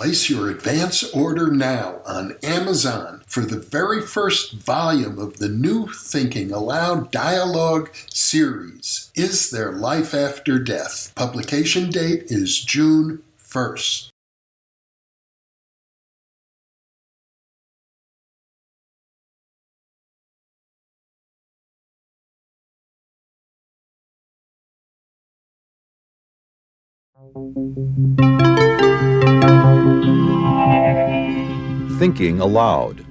Place your advance order now on Amazon for the very first volume of the new Thinking Aloud dialogue series, Is There Life After Death? Publication date is June 1st. Thinking Aloud.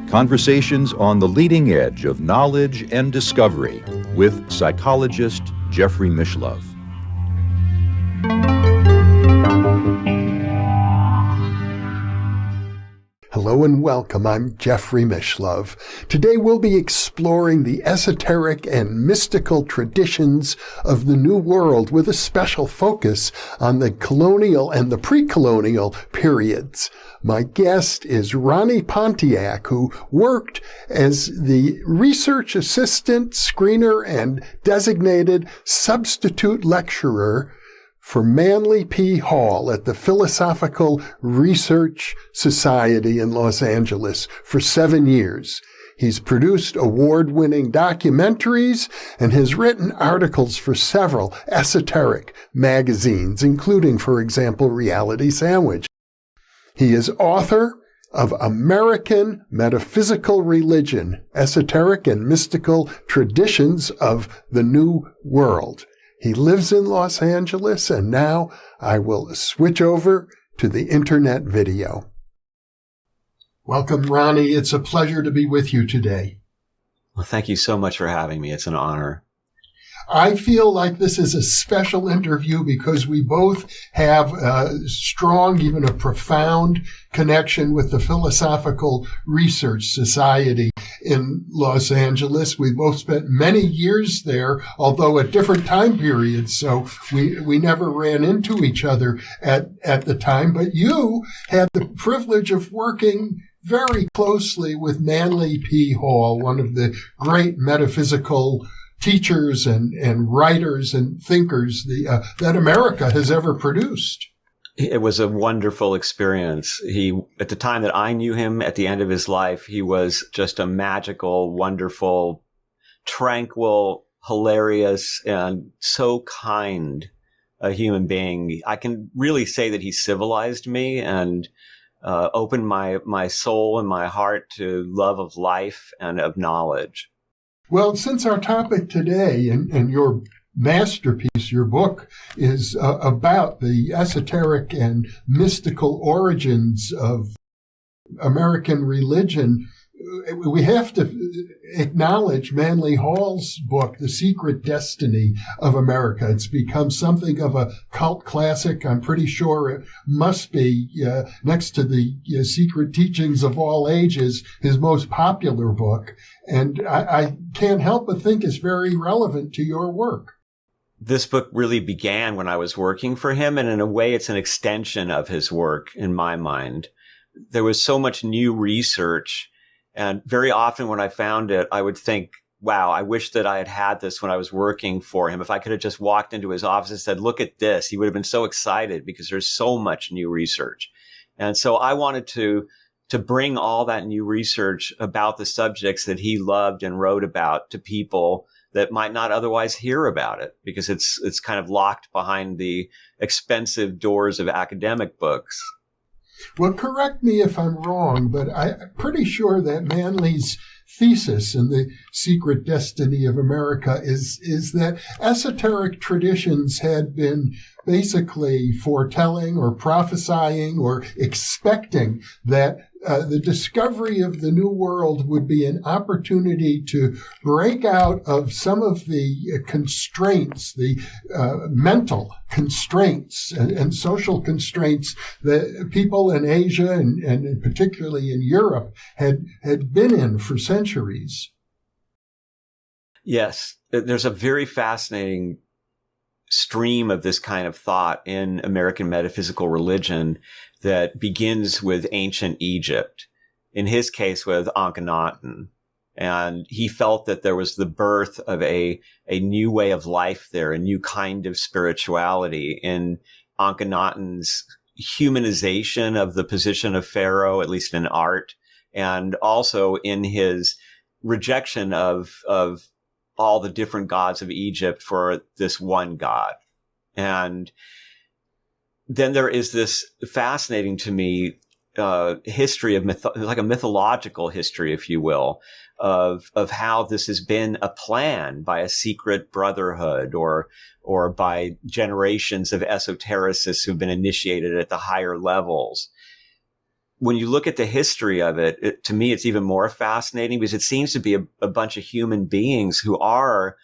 Conversations on the leading edge of knowledge and discovery with psychologist Jeffrey Mishlove. Hello and welcome. I'm Jeffrey Mishlove. Today we'll be exploring the esoteric and mystical traditions of the New World with a special focus on the colonial and the pre-colonial periods. My guest is Ronnie Pontiac, who worked as the research assistant, screener, and designated substitute lecturer for Manly P. Hall at the Philosophical Research Society in Los Angeles for 7 years. He's produced award-winning documentaries and has written articles for several esoteric magazines, including, for example, Reality Sandwich. He is author of American Metaphysical Religion, Esoteric and Mystical Traditions of the New World. He lives in Los Angeles, and now I will switch over to the internet video. Welcome, Ronnie. It's a pleasure to be with you today. Well, thank you so much for having me. It's an honor. I feel like this is a special interview because we both have a strong, even a profound connection with the Philosophical Research Society in Los Angeles. We both spent many years there, although at different time periods, so we never ran into each other at the time. But you had the privilege of working very closely with Manly P. Hall, one of the great metaphysical teachers and writers and thinkers that America has ever produced. It was a wonderful experience. At the time that I knew him, at the end of his life, he was just a magical, wonderful, tranquil, hilarious, and so kind a human being. I can really say that he civilized me and opened my soul and my heart to love of life and of knowledge. Well, since our topic today and your masterpiece, your book, is about the esoteric and mystical origins of American religion, we have to acknowledge Manly Hall's book, The Secret Destiny of America. It's become something of a cult classic. I'm pretty sure it must be, next to the Secret Teachings of All Ages, his most popular book. And I can't help but think it's very relevant to your work. This book really began when I was working for him, and in a way, it's an extension of his work in my mind. There was so much new research, and very often when I found it, I would think, wow, I wish that I had had this when I was working for him. If I could have just walked into his office and said, look at this, he would have been so excited because there's so much new research. And so I wanted to bring all that new research about the subjects that he loved and wrote about to people that might not otherwise hear about it, because it's kind of locked behind the expensive doors of academic books. Well, correct me if I'm wrong, but I'm pretty sure that Manly's thesis in The Secret Destiny of America is that esoteric traditions had been basically foretelling or prophesying or expecting that the discovery of the New World would be an opportunity to break out of some of the constraints, the mental constraints and social constraints that people in Asia and particularly in Europe had been in for centuries. Yes, there's a very fascinating stream of this kind of thought in American metaphysical religion that begins with ancient Egypt, in his case with Akhenaten. And he felt that there was the birth of a new way of life there, a new kind of spirituality in Akhenaten's humanization of the position of Pharaoh, at least in art, and also in his rejection of all the different gods of Egypt for this one god. And then there is this fascinating to me history of like a mythological history, if you will, of how this has been a plan by a secret brotherhood or by generations of esotericists who've been initiated at the higher levels. When you look at the history of it, to me, it's even more fascinating because it seems to be a bunch of human beings who are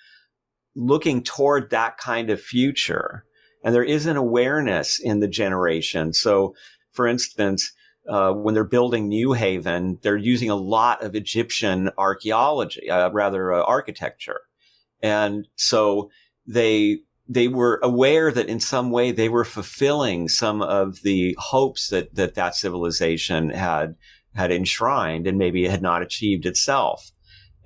looking toward that kind of future. And there is an awareness in the generation. So, for instance, when they're building New Haven, they're using a lot of Egyptian archaeology, architecture. And so they were aware that in some way they were fulfilling some of the hopes that civilization had enshrined and maybe had not achieved itself.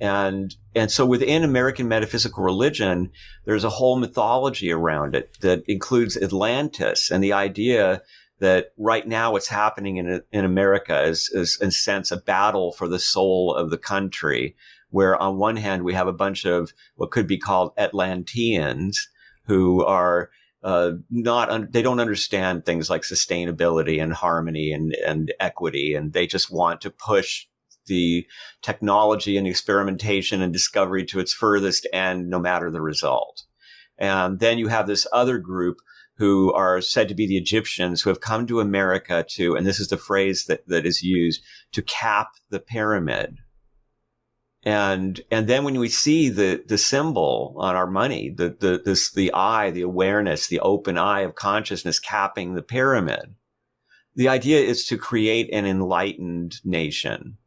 And so within American Metaphysical Religion, there's a whole mythology around it that includes Atlantis and the idea that right now what's happening in America is in a sense a battle for the soul of the country, where on one hand we have a bunch of what could be called Atlanteans who are they don't understand things like sustainability and harmony and equity, and they just want to push the technology and experimentation and discovery to its furthest end, no matter the result. And then you have this other group who are said to be the Egyptians, who have come to America to, and this is the phrase that is used, to cap the pyramid. And then when we see the symbol on our money, the eye, the awareness, the open eye of consciousness capping the pyramid, the idea is to create an enlightened nation.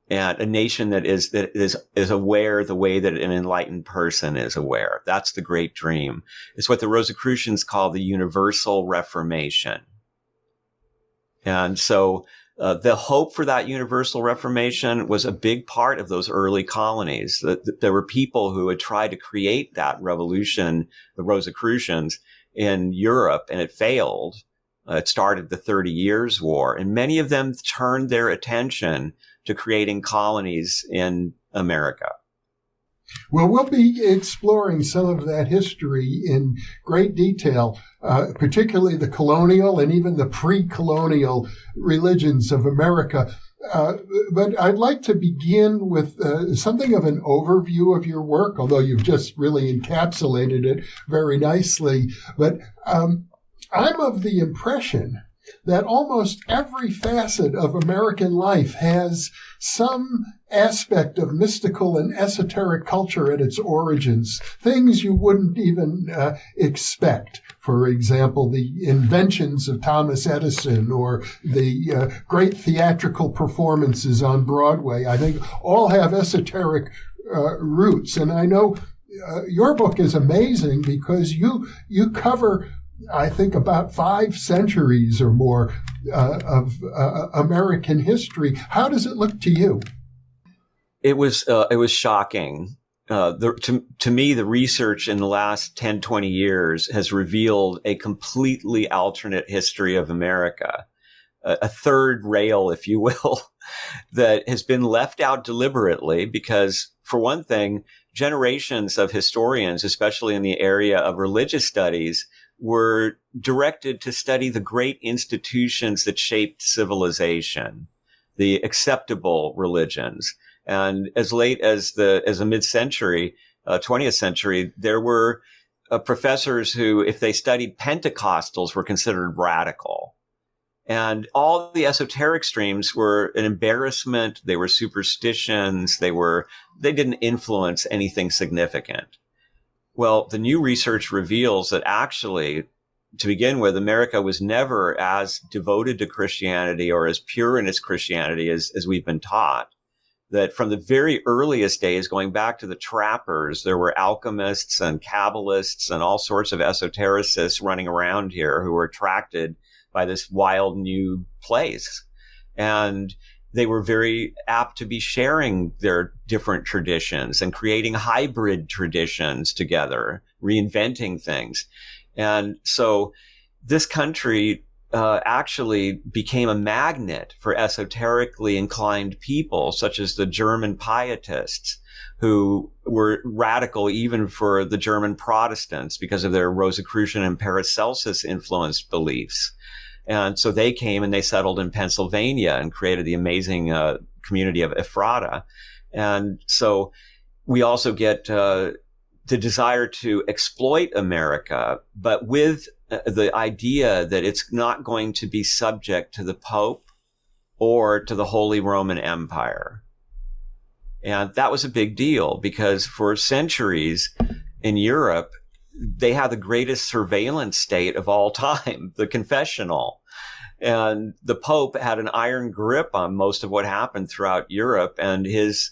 And a nation that is aware the way that an enlightened person is aware. That's the great dream. It's what the Rosicrucians call the universal reformation. And so the hope for that universal reformation was a big part of those early colonies. There were people who had tried to create that revolution, the Rosicrucians, in Europe, and it failed. It started the 30 Years' War, and many of them turned their attention to creating colonies in America. Well, we'll be exploring some of that history in great detail, particularly the colonial and even the pre-colonial religions of America. But I'd like to begin with something of an overview of your work, although you've just really encapsulated it very nicely. But I'm of the impression that almost every facet of American life has some aspect of mystical and esoteric culture at its origins, things you wouldn't even expect. For example, the inventions of Thomas Edison or the great theatrical performances on Broadway, I think all have esoteric roots. And I know your book is amazing because you cover, I think, about 5 centuries or more of American history. How does it look to you? It was shocking. To me, the research in the last 10, 20 years has revealed a completely alternate history of America, a third rail, if you will, that has been left out deliberately because, for one thing, generations of historians, especially in the area of religious studies, were directed to study the great institutions that shaped civilization, the acceptable religions. And as late as the mid-century, 20th century, there were professors who, if they studied Pentecostals, were considered radical. And all the esoteric streams were an embarrassment. They were superstitions. They didn't influence anything significant. Well, the new research reveals that actually, to begin with, America was never as devoted to Christianity or as pure in its Christianity as we've been taught. That from the very earliest days, going back to the trappers, there were alchemists and Kabbalists and all sorts of esotericists running around here who were attracted by this wild new place. And they were very apt to be sharing their different traditions and creating hybrid traditions together, reinventing things. And so this country actually became a magnet for esoterically inclined people, such as the German pietists, who were radical even for the German Protestants because of their Rosicrucian and Paracelsus influenced beliefs. And so they came and they settled in Pennsylvania and created the amazing community of Ephrata. And so we also get the desire to exploit America, but with the idea that it's not going to be subject to the Pope or to the Holy Roman Empire. And that was a big deal because for centuries in Europe, they had the greatest surveillance state of all time, the confessional. And the Pope had an iron grip on most of what happened throughout Europe, and his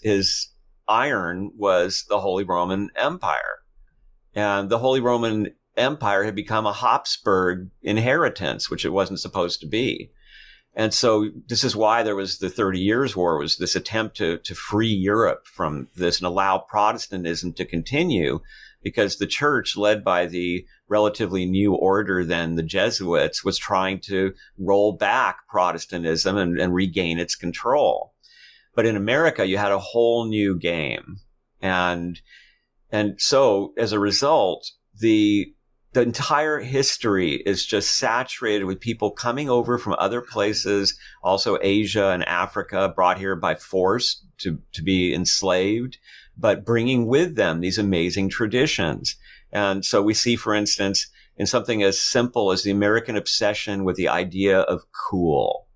iron was the Holy Roman Empire. And the Holy Roman Empire had become a Habsburg inheritance, which it wasn't supposed to be. And so this is why there was the 30 Years' War, was this attempt to free Europe from this and allow Protestantism to continue, because the church, led by the relatively new order then, the Jesuits, was trying to roll back Protestantism and regain its control. But in America, you had a whole new game. And so as a result, the entire history is just saturated with people coming over from other places, also Asia and Africa, brought here by force to be enslaved, but bringing with them these amazing traditions. And so we see, for instance, in something as simple as the American obsession with the idea of cool.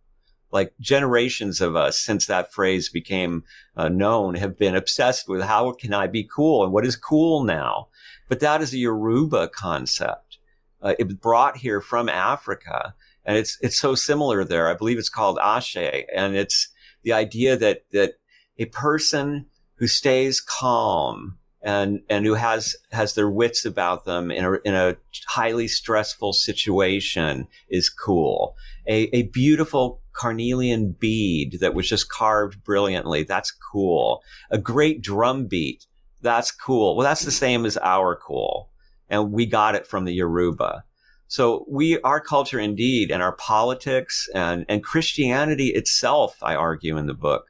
Like generations of us, since that phrase became known, have been obsessed with how can I be cool and what is cool now? But that is a Yoruba concept. It was brought here from Africa, and it's so similar there. I believe it's called Ashe, and it's the idea that a person who stays calm and who has their wits about them in a highly stressful situation is cool. A beautiful carnelian bead that was just carved brilliantly, that's cool. A great drum beat, that's cool. Well, that's the same as our cool. And we got it from the Yoruba. So our culture indeed, and our politics and Christianity itself, I argue in the book,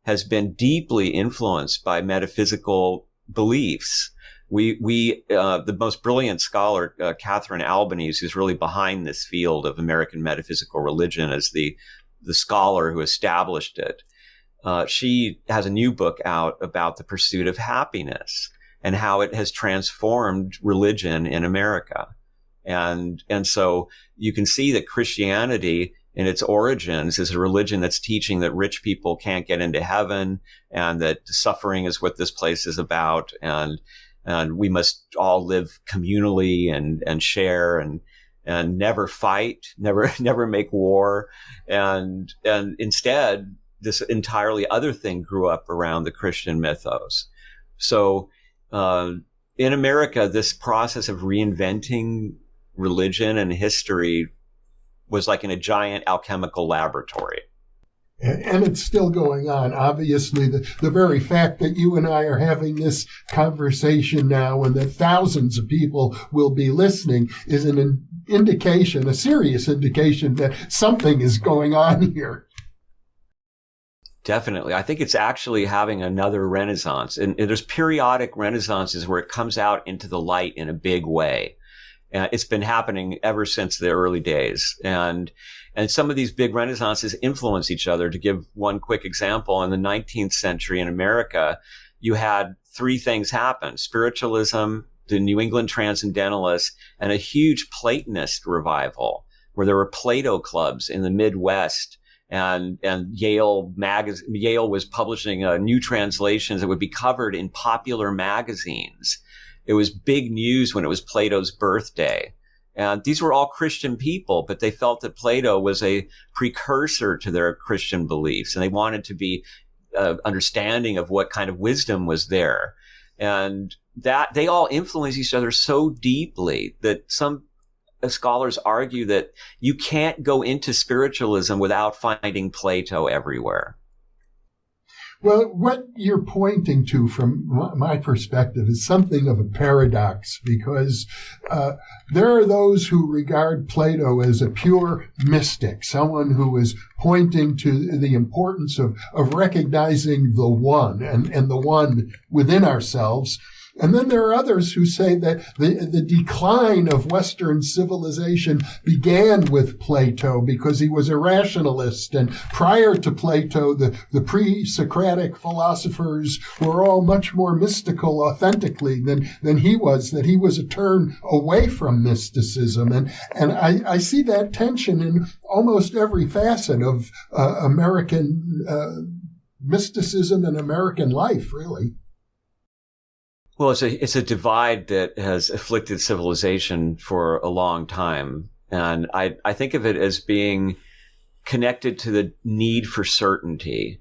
has been deeply influenced by metaphysical beliefs. The most brilliant scholar, Catherine Albanese, who's really behind this field of American metaphysical religion as the scholar who established it. She has a new book out about the pursuit of happiness and how it has transformed religion in America. And so you can see that Christianity in its origins is a religion that's teaching that rich people can't get into heaven, and that suffering is what this place is about. And we must all live communally and share and never fight, never make war. And instead, this entirely other thing grew up around the Christian mythos. So in America, this process of reinventing religion and history was like in a giant alchemical laboratory. And it's still going on. Obviously, the very fact that you and I are having this conversation now and that thousands of people will be listening is an indication, a serious indication that something is going on here. Definitely. I think it's actually having another renaissance. And there's periodic renaissances where it comes out into the light in a big way. It's been happening ever since the early days. And some of these big renaissances influence each other. To give one quick example, in the 19th century in America, you had three things happen: spiritualism, the New England Transcendentalists, and a huge Platonist revival, where there were Plato clubs in the Midwest. And Yale was publishing new translations that would be covered in popular magazines. It was big news when it was Plato's birthday. And these were all Christian people, but they felt that Plato was a precursor to their Christian beliefs, and they wanted to be understanding of what kind of wisdom was there. And that they all influence each other so deeply that some scholars argue that you can't go into spiritualism without finding Plato everywhere. Well, what you're pointing to from my perspective is something of a paradox, because there are those who regard Plato as a pure mystic, someone who is pointing to the importance of recognizing the one and the one within ourselves. And then there are others who say that the decline of Western civilization began with Plato because he was a rationalist. And prior to Plato, the pre-Socratic philosophers were all much more mystical authentically than he was, that he was a turn away from mysticism. And I see that tension in almost every facet of American mysticism and American life, really. Well, it's a divide that has afflicted civilization for a long time. And I think of it as being connected to the need for certainty.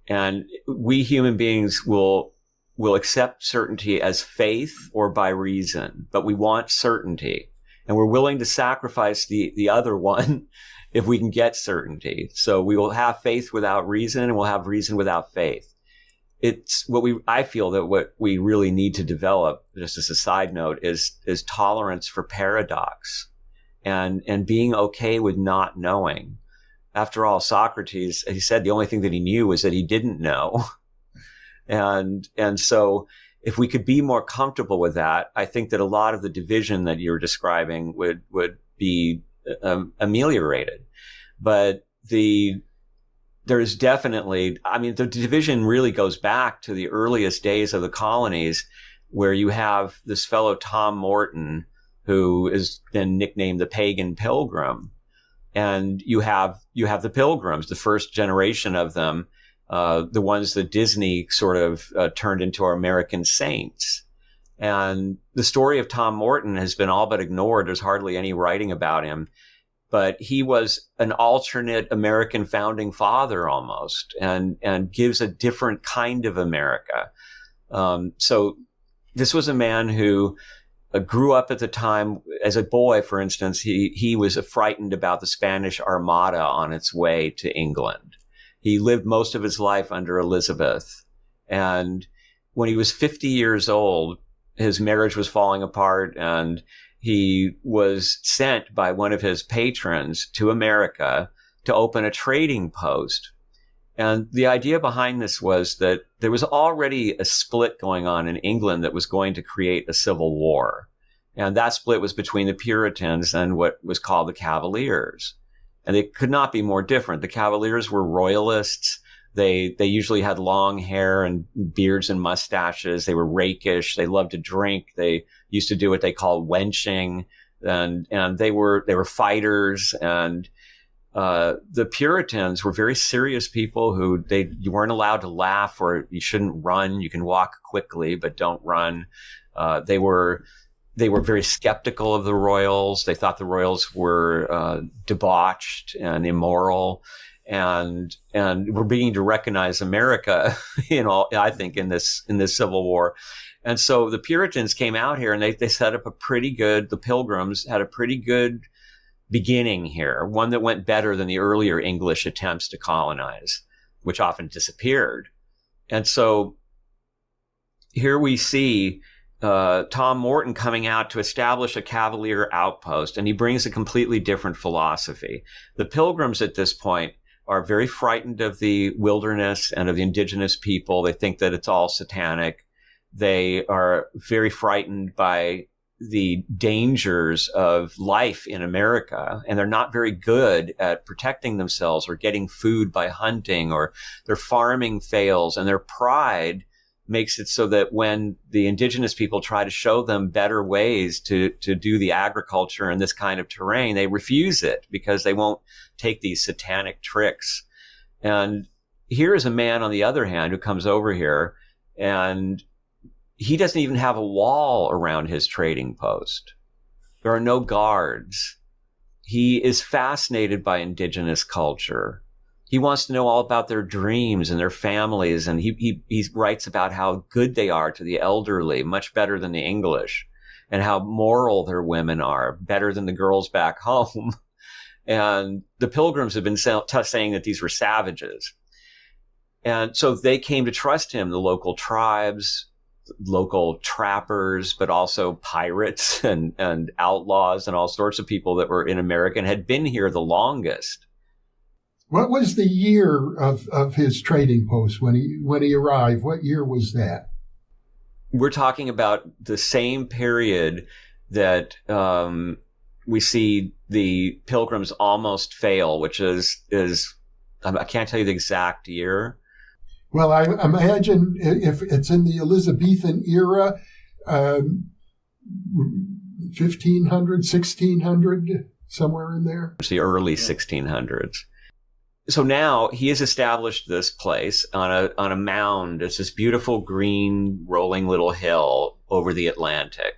And we human beings will accept certainty as faith or by reason, but we want certainty. And we're willing to sacrifice the other one if we can get certainty. So we will have faith without reason, and we'll have reason without faith. It's I feel that what we really need to develop, just as a side note, is tolerance for paradox and being okay with not knowing. After all, Socrates, he said the only thing that he knew was that he didn't know. And so if we could be more comfortable with that, I think that a lot of the division that you're describing would be ameliorated. But there's definitely, the division really goes back to the earliest days of the colonies, where you have this fellow Tom Morton, who has been nicknamed the Pagan Pilgrim. And you have the Pilgrims, the first generation of them, the ones that Disney sort of turned into our American saints. And the story of Tom Morton has been all but ignored. There's hardly any writing about him. But he was an alternate American founding father almost, and gives a different kind of America. So this was a man who grew up at the time. As a boy, for instance, he was frightened about the Spanish Armada on its way to England. He lived most of his life under Elizabeth. And when he was 50 years old, his marriage was falling apart, and he was sent by one of his patrons to America to open a trading post. And the idea behind this was that there was already a split going on in England that was going to create a civil war. And that split was between the Puritans and what was called the Cavaliers. And they could not be more different. The Cavaliers were royalists. They usually had long hair and beards and mustaches. They were rakish. They loved to drink. They used to do what they called wenching, and they were fighters. And the Puritans were very serious people who you weren't allowed to laugh, or you shouldn't run. You can walk quickly, but don't run. They were very skeptical of the royals. They thought the royals were debauched and immoral. And we're beginning to recognize America, I think in this Civil War. And so the Puritans came out here, and they set up the Pilgrims had a pretty good beginning here, one that went better than the earlier English attempts to colonize, which often disappeared. And so here we see Tom Morton coming out to establish a Cavalier outpost, and he brings a completely different philosophy. The Pilgrims at this point are very frightened of the wilderness and of the indigenous people. They think that it's all satanic. They are very frightened by the dangers of life in America, and they're not very good at protecting themselves or getting food by hunting, or their farming fails, and their pride makes it so that when the indigenous people try to show them better ways to do the agriculture in this kind of terrain, they refuse it because they won't take these satanic tricks. And here is a man, on the other hand, who comes over here, and he doesn't even have a wall around his trading post. There are no guards. He is fascinated by indigenous culture. He wants to know all about their dreams and their families, and he writes about how good they are to the elderly, much better than the English, and how moral their women are, better than the girls back home. And the Pilgrims have been saying that these were savages. And so they came to trust him, the local tribes, local trappers, but also pirates and outlaws and all sorts of people that were in America and had been here the longest. What was the year of his trading post when he arrived? What year was that? We're talking about the same period that we see the Pilgrims almost fail, which is I can't tell you the exact year. Well, I imagine if it's in the Elizabethan era, 1500, 1600, somewhere in there. It's the early 1600s. So now he has established this place on a mound. It's this beautiful green rolling little hill over the Atlantic.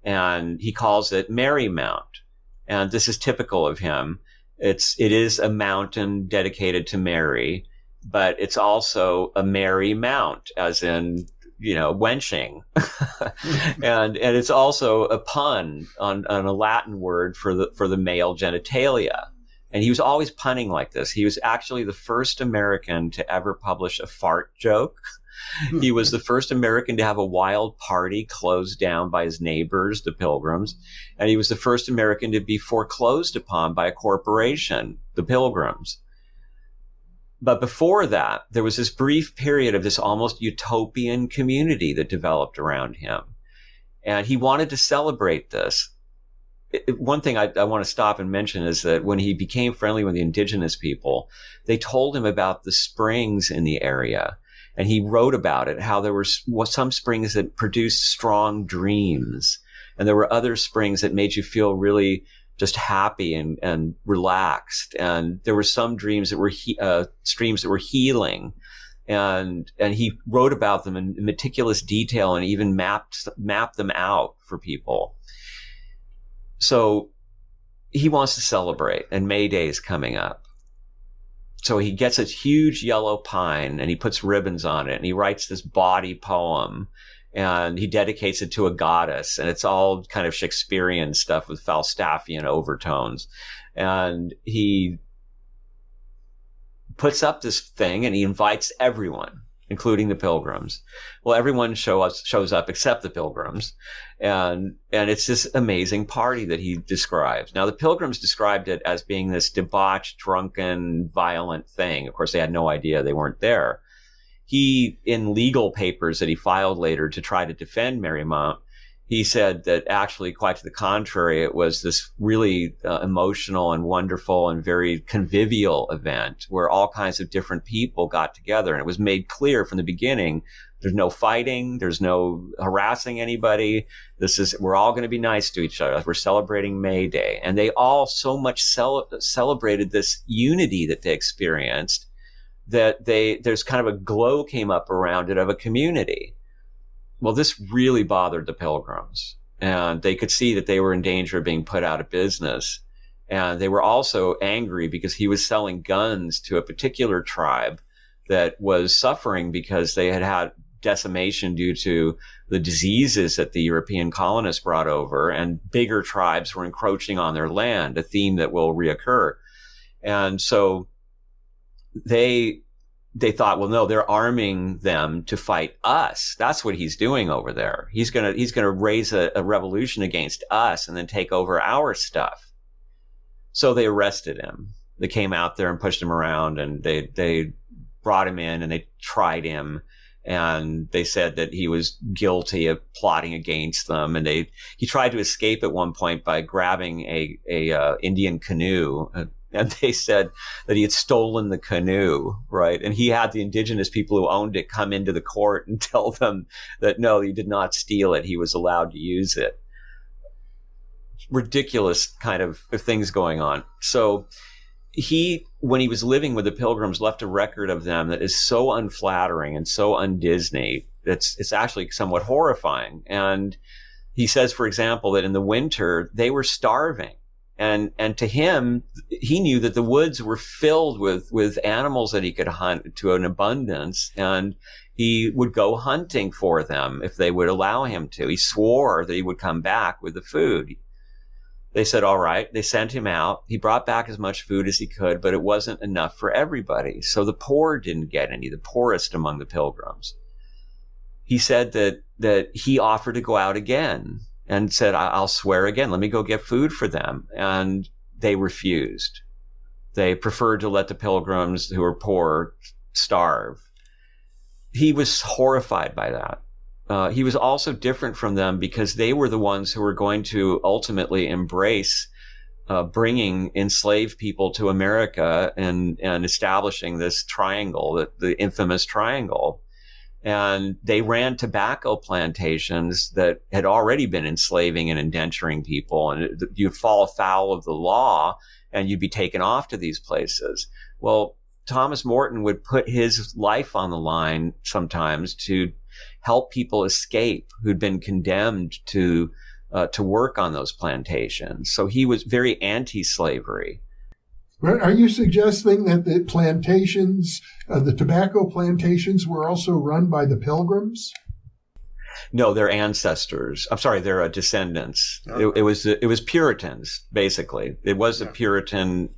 And he calls it Marymount. And this is typical of him. It is a mountain dedicated to Mary, but it's also a merry mount, as in, wenching. and it's also a pun on a Latin word for the male genitalia. And he was always punning like this. He was actually the first American to ever publish a fart joke. He was the first American to have a wild party closed down by his neighbors, the Pilgrims. And he was the first American to be foreclosed upon by a corporation, the Pilgrims. But before that, there was this brief period of this almost utopian community that developed around him. And he wanted to celebrate this. One thing I want to stop and mention is that when he became friendly with the indigenous people, they told him about the springs in the area. And he wrote about it, how there were some springs that produced strong dreams. And there were other springs that made you feel really just happy and relaxed. And there were some dreams that were streams that were healing. And he wrote about them in meticulous detail and even mapped them out for people. So he wants to celebrate, and May Day is coming up. So he gets a huge yellow pine and he puts ribbons on it and he writes this bawdy poem and he dedicates it to a goddess, and it's all kind of Shakespearean stuff with Falstaffian overtones. And he puts up this thing and he invites everyone, including the Pilgrims. Well, everyone shows up except the Pilgrims. And it's this amazing party that he describes. Now, the Pilgrims described it as being this debauched, drunken, violent thing. Of course, they had no idea, they weren't there. He, in legal papers that he filed later to try to defend Marymount, he said that actually, quite to the contrary, it was this really emotional and wonderful and very convivial event where all kinds of different people got together. And it was made clear from the beginning, there's no fighting, there's no harassing anybody. We're all going to be nice to each other. We're celebrating May Day. And they all so much celebrated this unity that they experienced that there's kind of a glow came up around it of a community. Well, this really bothered the Pilgrims, and they could see that they were in danger of being put out of business. And they were also angry because he was selling guns to a particular tribe that was suffering because they had had decimation due to the diseases that the European colonists brought over, and bigger tribes were encroaching on their land, a theme that will reoccur. And so they thought, well, no, they're arming them to fight us. That's what he's doing over there. He's gonna raise a revolution against us and then take over our stuff. So they arrested him. They came out there and pushed him around, and they brought him in and they tried him. And they said that he was guilty of plotting against them. And he tried to escape at one point by grabbing a Indian canoe. And they said that he had stolen the canoe, right? And he had the indigenous people who owned it come into the court and tell them that, no, he did not steal it. He was allowed to use it. Ridiculous kind of things going on. So he, when he was living with the Pilgrims, left a record of them that is so unflattering and so un-Disney. It's actually somewhat horrifying. And he says, for example, that in the winter, they were starving. And to him, he knew that the woods were filled with animals that he could hunt to an abundance, and he would go hunting for them if they would allow him to. He swore that he would come back with the food. They said, all right. They sent him out. He brought back as much food as he could, but it wasn't enough for everybody. So the poor didn't get any, the poorest among the pilgrims. He said that he offered to go out again and said, I'll swear again. Let me go get food for them. And they refused. They preferred to let the pilgrims who were poor starve. He was horrified by that. He was also different from them because they were the ones who were going to ultimately embrace bringing enslaved people to America and establishing this triangle, the infamous triangle. And they ran tobacco plantations that had already been enslaving and indenturing people. And you'd fall afoul of the law and you'd be taken off to these places. Well, Thomas Morton would put his life on the line sometimes to help people escape who'd been condemned to work on those plantations. So he was very anti-slavery. Are you suggesting that the plantations, the tobacco plantations, were also run by the Pilgrims? No, their ancestors. I'm sorry, their descendants. Okay. It was Puritans, basically. It was a Puritan,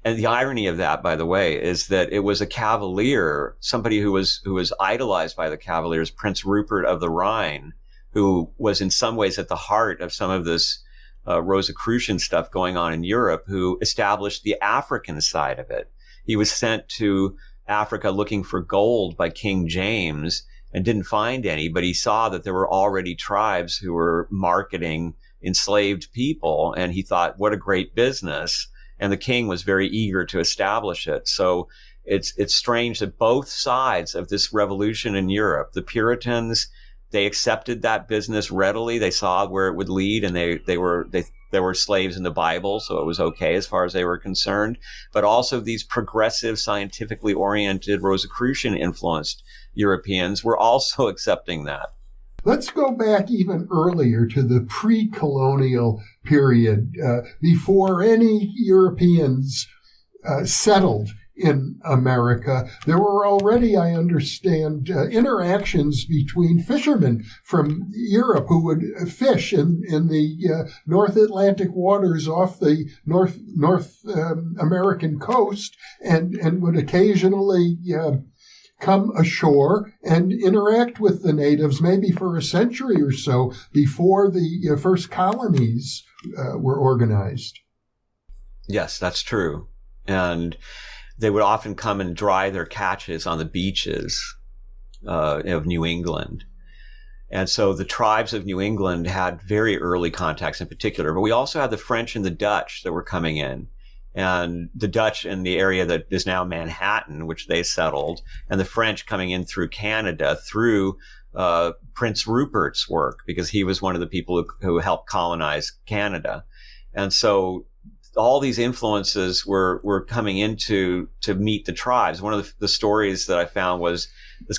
and the irony of that, by the way, is that it was a Cavalier, somebody who was idolized by the Cavaliers, Prince Rupert of the Rhine, who was in some ways at the heart of some of this Rosicrucian stuff going on in Europe, who established the African side of it. He was sent to Africa looking for gold by King James and didn't find any, but he saw that there were already tribes who were marketing enslaved people, and he thought, what a great business. And the king was very eager to establish it. So it's strange that both sides of this revolution in Europe, the Puritans, they accepted that business readily. They saw where it would lead, and there were slaves in the Bible, so it was okay as far as they were concerned. But also these progressive, scientifically oriented, Rosicrucian influenced Europeans were also accepting that. Let's go back even earlier to the pre-colonial period, before any Europeans settled in America. There were already, I understand, interactions between fishermen from Europe who would fish in the North Atlantic waters off the North American coast and would occasionally come ashore and interact with the natives, maybe for a century or so before the first colonies were organized. Yes, that's true. And they would often come and dry their catches on the beaches of New England. And so the tribes of New England had very early contacts in particular, but we also had the French and the Dutch that were coming in. And the Dutch in the area that is now Manhattan, which they settled, and the French coming in through Canada through Prince Rupert's work, because he was one of the people who helped colonize Canada. And so all these influences were coming in to meet the tribes. One of the stories that I found was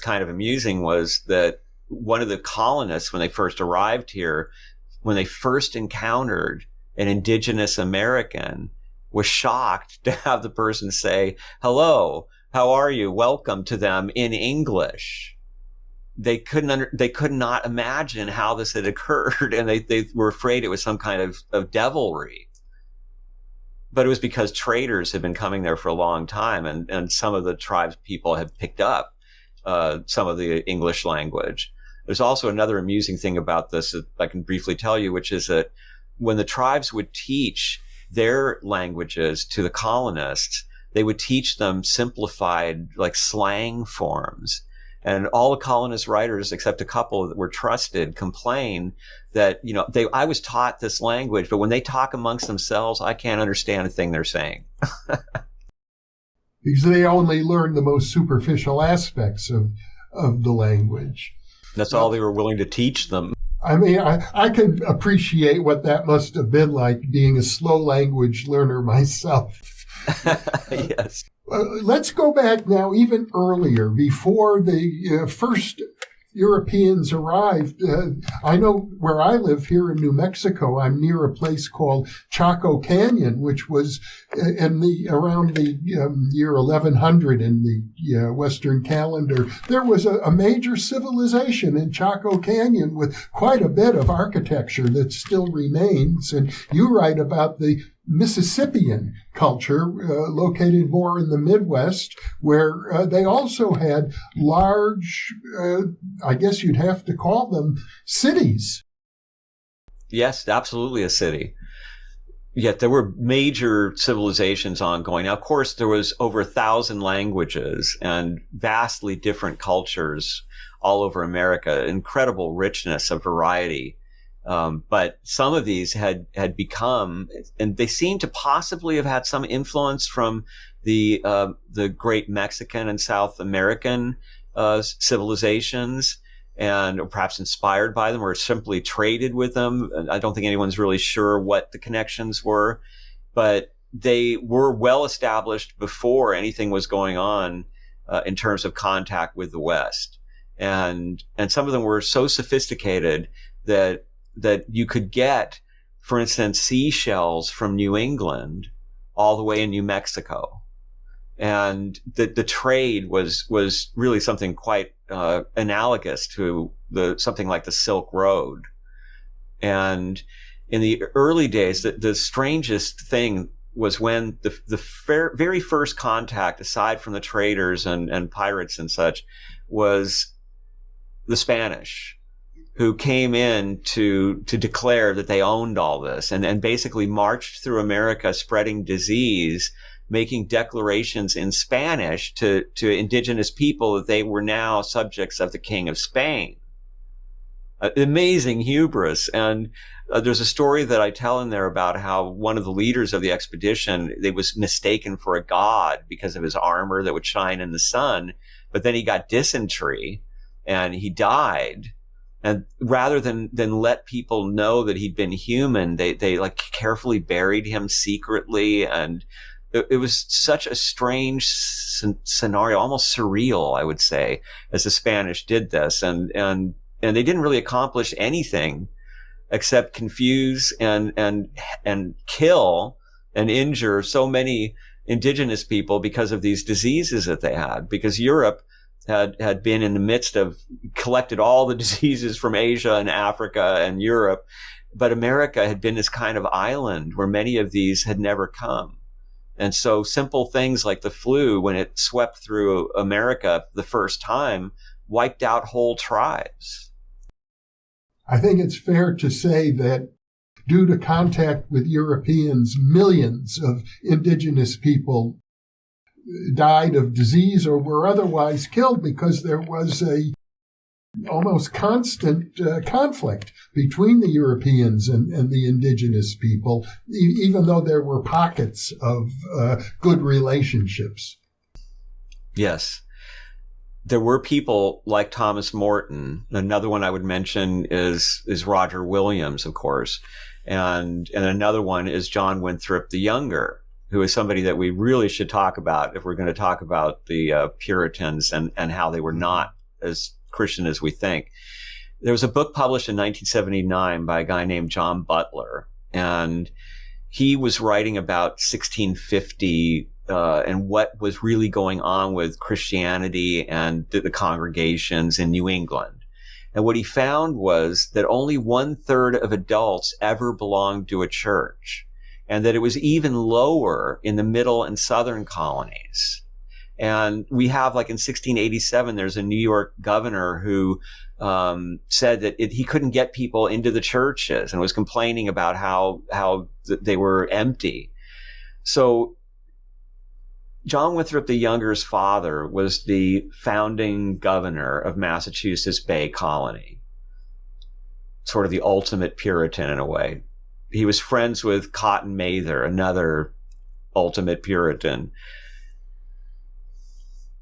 kind of amusing was that one of the colonists, when they first arrived here, when they first encountered an indigenous American, was shocked to have the person say, "Hello, how are you? Welcome," to them in English. They could not imagine how this had occurred, and they were afraid it was some kind of devilry. But it was because traders had been coming there for a long time, and some of the tribes people had picked up some of the English language. There's also another amusing thing about this that I can briefly tell you, which is that when the tribes would teach their languages to the colonists, they would teach them simplified, like, slang forms. And all the colonist writers, except a couple that were trusted, complain that, I was taught this language, but when they talk amongst themselves, I can't understand a thing they're saying. Because they only learn the most superficial aspects of the language. That's all they were willing to teach them. I mean, I could appreciate what that must have been like, being a slow language learner myself. Yes. Let's go back now even earlier, before the first Europeans arrived, I know where I live here in New Mexico, I'm near a place called Chaco Canyon, which was around the year 1100 in the Western calendar. There was a major civilization in Chaco Canyon with quite a bit of architecture that still remains. And you write about the Mississippian culture, located more in the Midwest, where they also had large, I guess you'd have to call them cities. Yes, absolutely a city. Yet there were major civilizations ongoing. Now, of course, there was over 1,000 languages and vastly different cultures all over America, incredible richness of variety. But some of these had become, and they seem to possibly have had some influence from the great Mexican and South American civilizations, and perhaps inspired by them or simply traded with them. I don't think anyone's really sure what the connections were, but they were well established before anything was going on in terms of contact with the West. And some of them were so sophisticated that you could get, for instance, seashells from New England all the way in New Mexico. And the trade was really something quite analogous to something like the Silk Road. And in the early days, the strangest thing was when the very first contact, aside from the traders and pirates and such, was the Spanish, who came in to declare that they owned all this and basically marched through America spreading disease, making declarations in Spanish to indigenous people that they were now subjects of the King of Spain. Amazing hubris. And there's a story that I tell in there about how one of the leaders of the expedition, they was mistaken for a god because of his armor that would shine in the sun, but then he got dysentery and he died. And rather than let people know that he'd been human, they like carefully buried him secretly. And it was such a strange scenario, almost surreal, I would say, as the Spanish did this. And they didn't really accomplish anything except confuse and kill and injure so many indigenous people because of these diseases that they had, because Europe had been in the midst of collected all the diseases from Asia and Africa and Europe, but America had been this kind of island where many of these had never come. And so simple things like the flu, when it swept through America the first time, wiped out whole tribes. I think it's fair to say that due to contact with Europeans, millions of indigenous people died of disease or were otherwise killed because there was a almost constant conflict between the Europeans and the indigenous people, even though there were pockets of good relationships. Yes. There were people like Thomas Morton. Another one I would mention is Roger Williams, of course. And another one is John Winthrop the Younger, who is somebody that we really should talk about if we're going to talk about the Puritans and how they were not as Christian as we think. There was a book published in 1979 by a guy named John Butler, and he was writing about 1650 and what was really going on with Christianity and the congregations in New England. And what he found was that only 1/3 of adults ever belonged to a church, and that it was even lower in the middle and southern colonies. And we have, like in 1687, there's a New York governor who said that he couldn't get people into the churches and was complaining about how they were empty. So John Winthrop the Younger's father was the founding governor of Massachusetts Bay Colony, sort of the ultimate Puritan in a way. He was friends with Cotton Mather, another ultimate Puritan.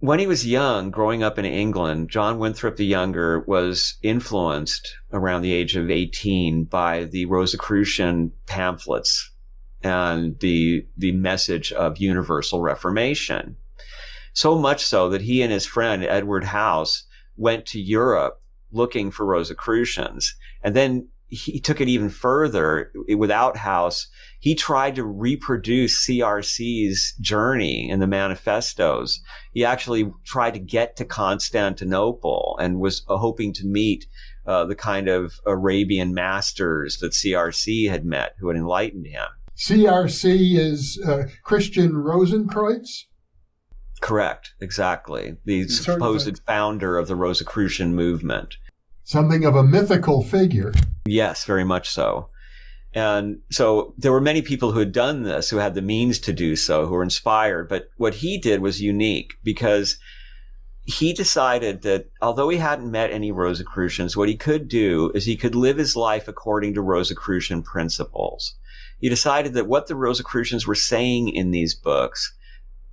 When he was young, growing up in England, John Winthrop the Younger was influenced around the age of 18 by the Rosicrucian pamphlets and the message of universal reformation. So much so that he and his friend Edward House went to Europe looking for Rosicrucians. And then he took it even further. Without House, he tried to reproduce CRC's journey in the manifestos. He actually tried to get to Constantinople and was hoping to meet the kind of Arabian masters that CRC had met who had enlightened him. CRC is Christian Rosenkreutz? Correct, exactly. The supposed founder of the Rosicrucian movement. Something of a mythical figure. Yes, very much so. And so there were many people who had done this, who had the means to do so, who were inspired. But what he did was unique because he decided that although he hadn't met any Rosicrucians, what he could do is he could live his life according to Rosicrucian principles. He decided that what the Rosicrucians were saying in these books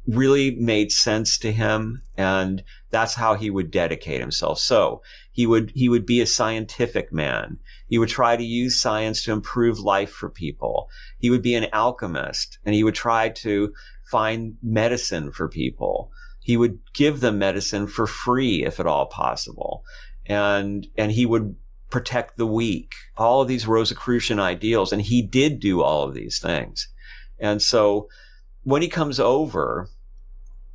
really made sense to him, and that's how he would dedicate himself. So he would be a scientific man. He would try to use science to improve life for people. He would be an alchemist, and he would try to find medicine for people. He would give them medicine for free, if at all possible. And he would protect the weak, all of these Rosicrucian ideals. And he did do all of these things. And so when he comes over,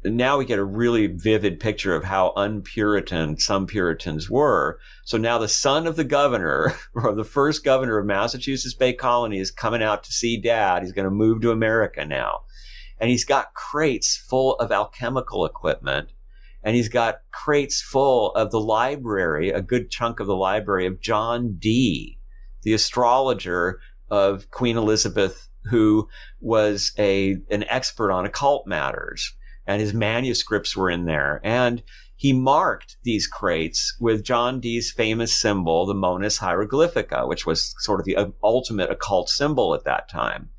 now we get a really vivid picture of how un-Puritan some Puritans were. So now the son of the governor, or the first governor of Massachusetts Bay Colony, is coming out to see Dad. He's going to move to America now. And he's got crates full of alchemical equipment. And he's got crates full of the library, a good chunk of the library of John Dee, the astrologer of Queen Elizabeth, who was an expert on occult matters. And his manuscripts were in there. And he marked these crates with John Dee's famous symbol, the Monas Hieroglyphica, which was sort of the ultimate occult symbol at that time.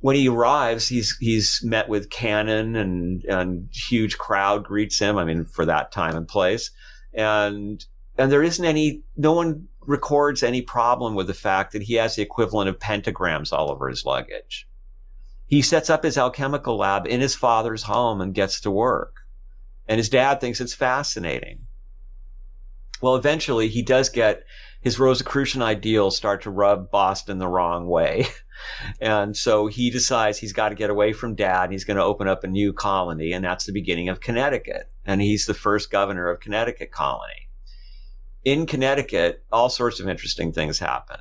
When he arrives, he's met with cannon and huge crowd greets him. I mean, for that time and place. And there isn't no one records any problem with the fact that he has the equivalent of pentagrams all over his luggage. He sets up his alchemical lab in his father's home and gets to work. And his dad thinks it's fascinating. Well, eventually he does get his Rosicrucian ideals start to rub Boston the wrong way. And so he decides he's got to get away from Dad, and he's going to open up a new colony. And that's the beginning of Connecticut. And he's the first governor of Connecticut colony. In Connecticut, all sorts of interesting things happen.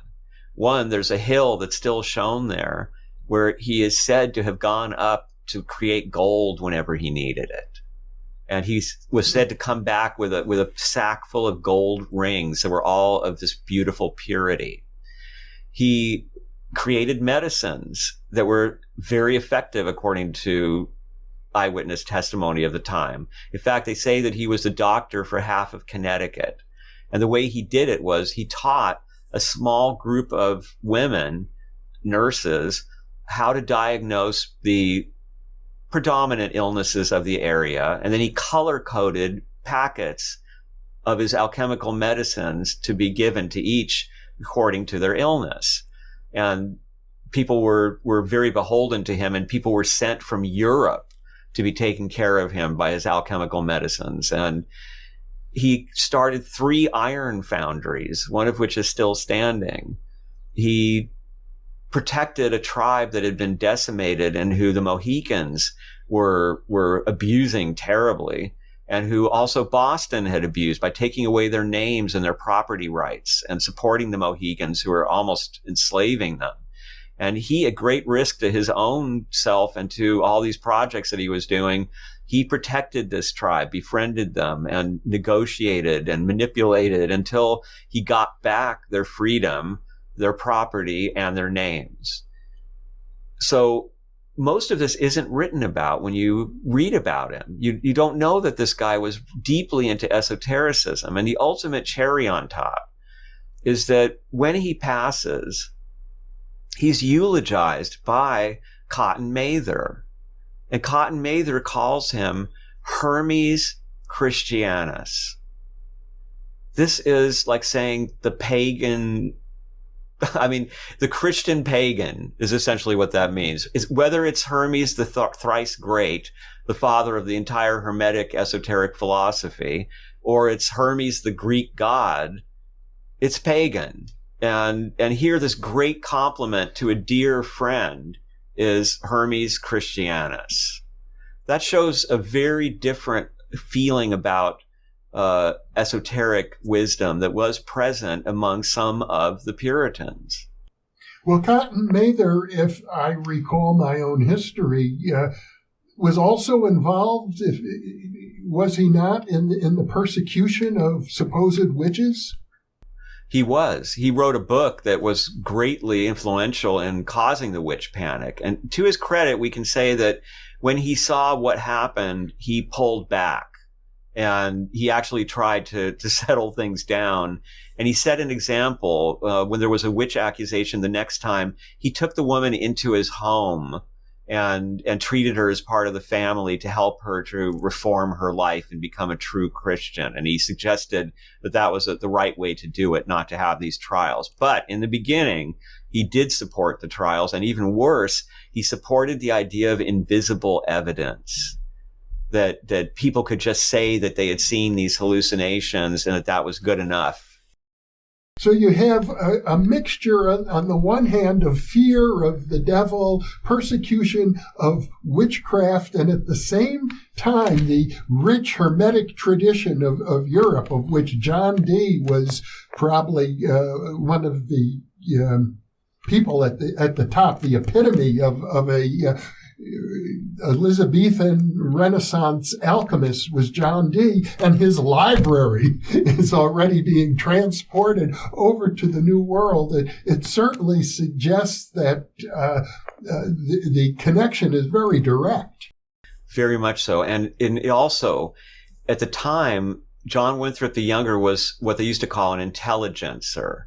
One, there's a hill that's still shown there, where he is said to have gone up to create gold whenever he needed it. And he was said to come back with a sack full of gold rings that were all of this beautiful purity. He created medicines that were very effective according to eyewitness testimony of the time. In fact, they say that he was the doctor for half of Connecticut. And the way he did it was he taught a small group of women, nurses, how to diagnose the predominant illnesses of the area. And then he color-coded packets of his alchemical medicines to be given to each according to their illness. And people were very beholden to him, and people were sent from Europe to be taken care of him by his alchemical medicines. And he started 3 iron foundries, one of which is still standing. He protected a tribe that had been decimated and who the Mohicans were abusing terribly, and who also Boston had abused by taking away their names and their property rights and supporting the Mohicans, who were almost enslaving them. And he, at great risk to his own self and to all these projects that he was doing, he protected this tribe, befriended them, and negotiated and manipulated until he got back their freedom, their property, and their names. So most of this isn't written about when you read about him. You don't know that this guy was deeply into esotericism. And the ultimate cherry on top is that when he passes, he's eulogized by Cotton Mather. And Cotton Mather calls him Hermes Christianus. This is like saying the pagan I mean, the Christian pagan is essentially what that means. Is whether it's Hermes, the thrice great, the father of the entire Hermetic esoteric philosophy, or it's Hermes, the Greek god, it's pagan. And here, this great compliment to a dear friend is Hermes Christianus. That shows a very different feeling about esoteric wisdom that was present among some of the Puritans. Well, Cotton Mather, if I recall my own history, was also involved, was he not, in the persecution of supposed witches? He was. He wrote a book that was greatly influential in causing the witch panic. And to his credit, we can say that when he saw what happened, he pulled back. And he actually tried to settle things down. And he set an example when there was a witch accusation the next time. He took the woman into his home and treated her as part of the family to help her to reform her life and become a true Christian. And he suggested that that was the right way to do it, not to have these trials. But in the beginning, he did support the trials. And even worse, he supported the idea of invisible evidence. That people could just say that they had seen these hallucinations and that was good enough. So you have a mixture on the one hand of fear of the devil, persecution of witchcraft, and at the same time the rich Hermetic tradition of Europe, of which John Dee was probably one of the people at the top, the epitome of a Elizabethan Renaissance alchemist was John Dee, and his library is already being transported over to the New World. It certainly suggests that the connection is very direct. Very much so. And also, at the time, John Winthrop the Younger was what they used to call an intelligencer.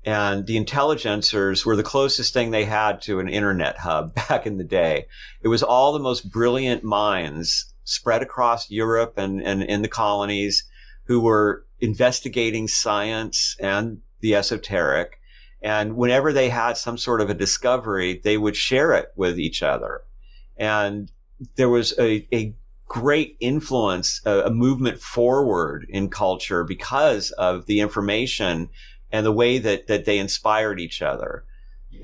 And the intelligencers were the closest thing they had to an internet hub back in the day. It was all the most brilliant minds spread across Europe and in the colonies who were investigating science and the esoteric. And whenever they had some sort of a discovery, they would share it with each other. And there was a great influence, a movement forward in culture because of the information and the way that they inspired each other.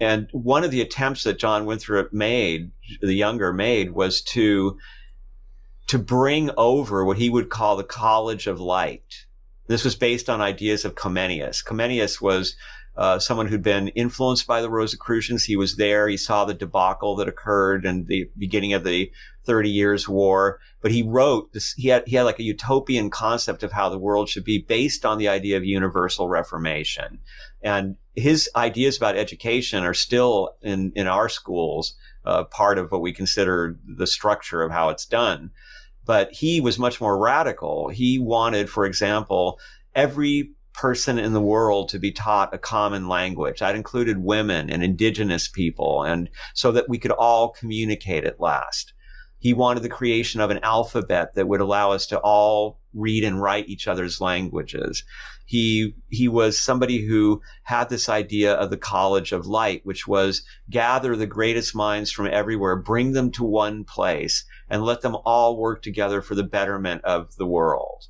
And one of the attempts that John Winthrop the Younger made, was to bring over what he would call the College of Light. This was based on ideas of Comenius. Comenius was someone who'd been influenced by the Rosicrucians. He was there. He saw the debacle that occurred in the beginning of the 30 Years' War. But he wrote this, he had like a utopian concept of how the world should be based on the idea of universal reformation. And his ideas about education are still in our schools, part of what we consider the structure of how it's done. But he was much more radical. He wanted, for example, every person in the world to be taught a common language. That included women and indigenous people, and so that we could all communicate at last. He wanted the creation of an alphabet that would allow us to all read and write each other's languages. He was somebody who had this idea of the College of Light, which was gather the greatest minds from everywhere, bring them to one place, and let them all work together for the betterment of the world.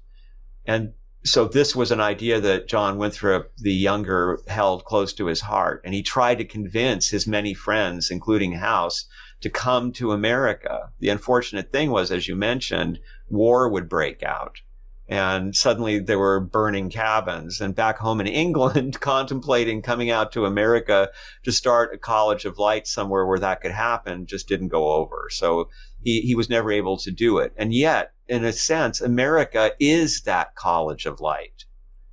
And so this was an idea that John Winthrop the Younger held close to his heart. And he tried to convince his many friends, including House, to come to America. The unfortunate thing was, as you mentioned, war would break out. And suddenly there were burning cabins. And back home in England, contemplating coming out to America to start a College of Light somewhere where that could happen just didn't go over. So he was never able to do it. And yet, in a sense, America is that College of Light.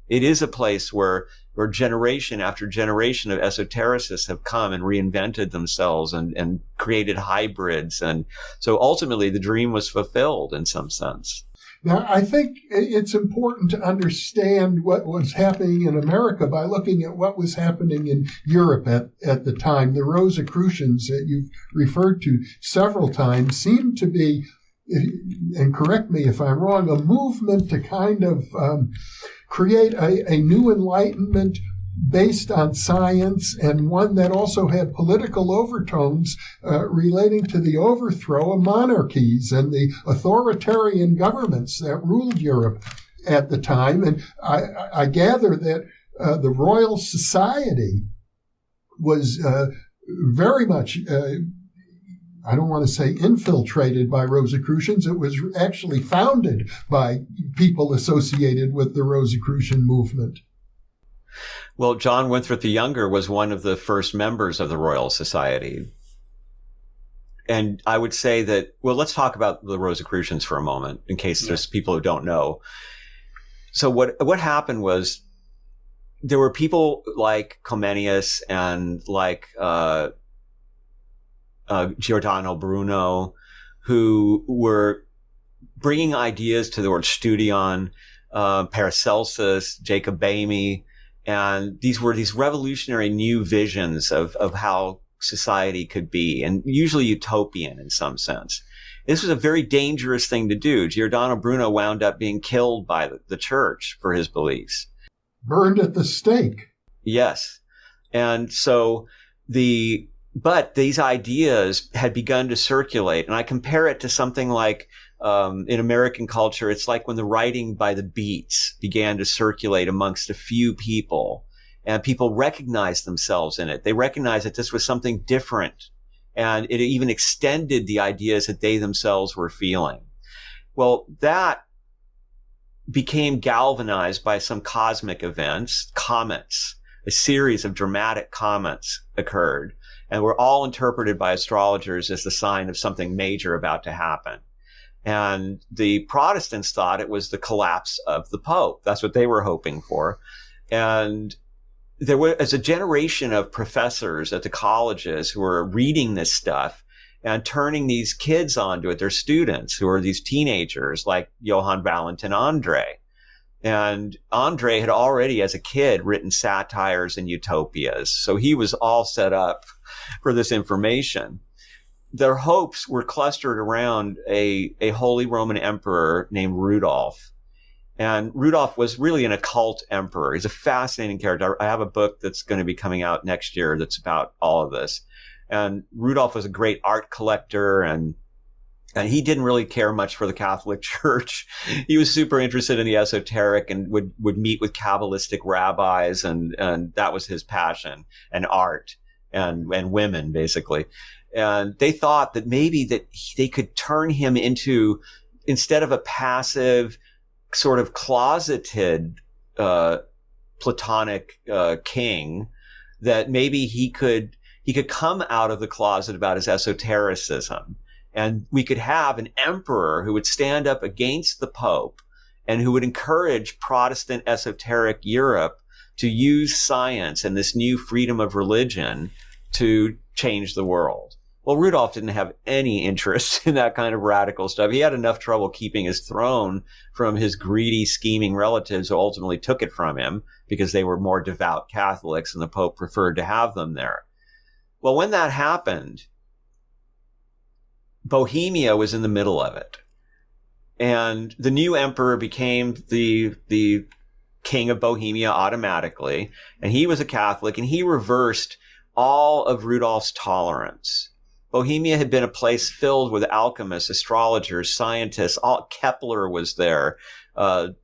It is a place where generation after generation of esotericists have come and reinvented themselves and created hybrids. And so ultimately the dream was fulfilled in some sense. Now, I think it's important to understand what was happening in America by looking at what was happening in Europe at the time. The Rosicrucians that you've referred to several times seem to be, and correct me if I'm wrong, a movement to kind of create a new enlightenment based on science, and one that also had political overtones relating to the overthrow of monarchies and the authoritarian governments that ruled Europe at the time. And I gather that the Royal Society was very much, I don't want to say infiltrated by Rosicrucians. It was actually founded by people associated with the Rosicrucian movement. Well, John Winthrop the Younger was one of the first members of the Royal Society. And I would say that, well, let's talk about the Rosicrucians for a moment, in case there's people who don't know. So what happened was there were people like Comenius and like Giordano Bruno who were bringing ideas to the word studion, Paracelsus, Jacob Boehme, and these were these revolutionary new visions of how society could be, and usually utopian in some sense. This was a very dangerous thing to do. Giordano Bruno wound up being killed by the church for his beliefs. Burned at the stake. Yes. And so but these ideas had begun to circulate, and I compare it to something like in American culture, it's like when the writing by the Beats began to circulate amongst a few people, and people recognized themselves in it. They recognized that this was something different, and it even extended the ideas that they themselves were feeling. Well, that became galvanized by some cosmic events, comets. A series of dramatic comets occurred, and were all interpreted by astrologers as the sign of something major about to happen. And the Protestants thought it was the collapse of the Pope. That's what they were hoping for. And there was a generation of professors at the colleges who were reading this stuff and turning these kids onto it, their students, who are these teenagers like Johann Valentin André. And André had already, as a kid, written satires and utopias. So he was all set up for this information. Their hopes were clustered around a Holy Roman Emperor named Rudolph. And Rudolph was really an occult emperor. He's a fascinating character. I have a book that's going to be coming out next year that's about all of this. And Rudolph was a great art collector, and he didn't really care much for the Catholic Church. He was super interested in the esoteric and would meet with Kabbalistic rabbis, and that was his passion, and art and women, basically. And they thought that maybe that they could turn him into, instead of a passive, sort of closeted Platonic king, that maybe he could come out of the closet about his esotericism. And we could have an emperor who would stand up against the Pope and who would encourage Protestant esoteric Europe to use science and this new freedom of religion to change the world. Well, Rudolph didn't have any interest in that kind of radical stuff. He had enough trouble keeping his throne from his greedy, scheming relatives who ultimately took it from him because they were more devout Catholics and the Pope preferred to have them there. Well, when that happened, Bohemia was in the middle of it. And the new emperor became the king of Bohemia automatically. And he was a Catholic, and he reversed all of Rudolph's tolerance. Bohemia had been a place filled with alchemists, astrologers, scientists. Kepler was there,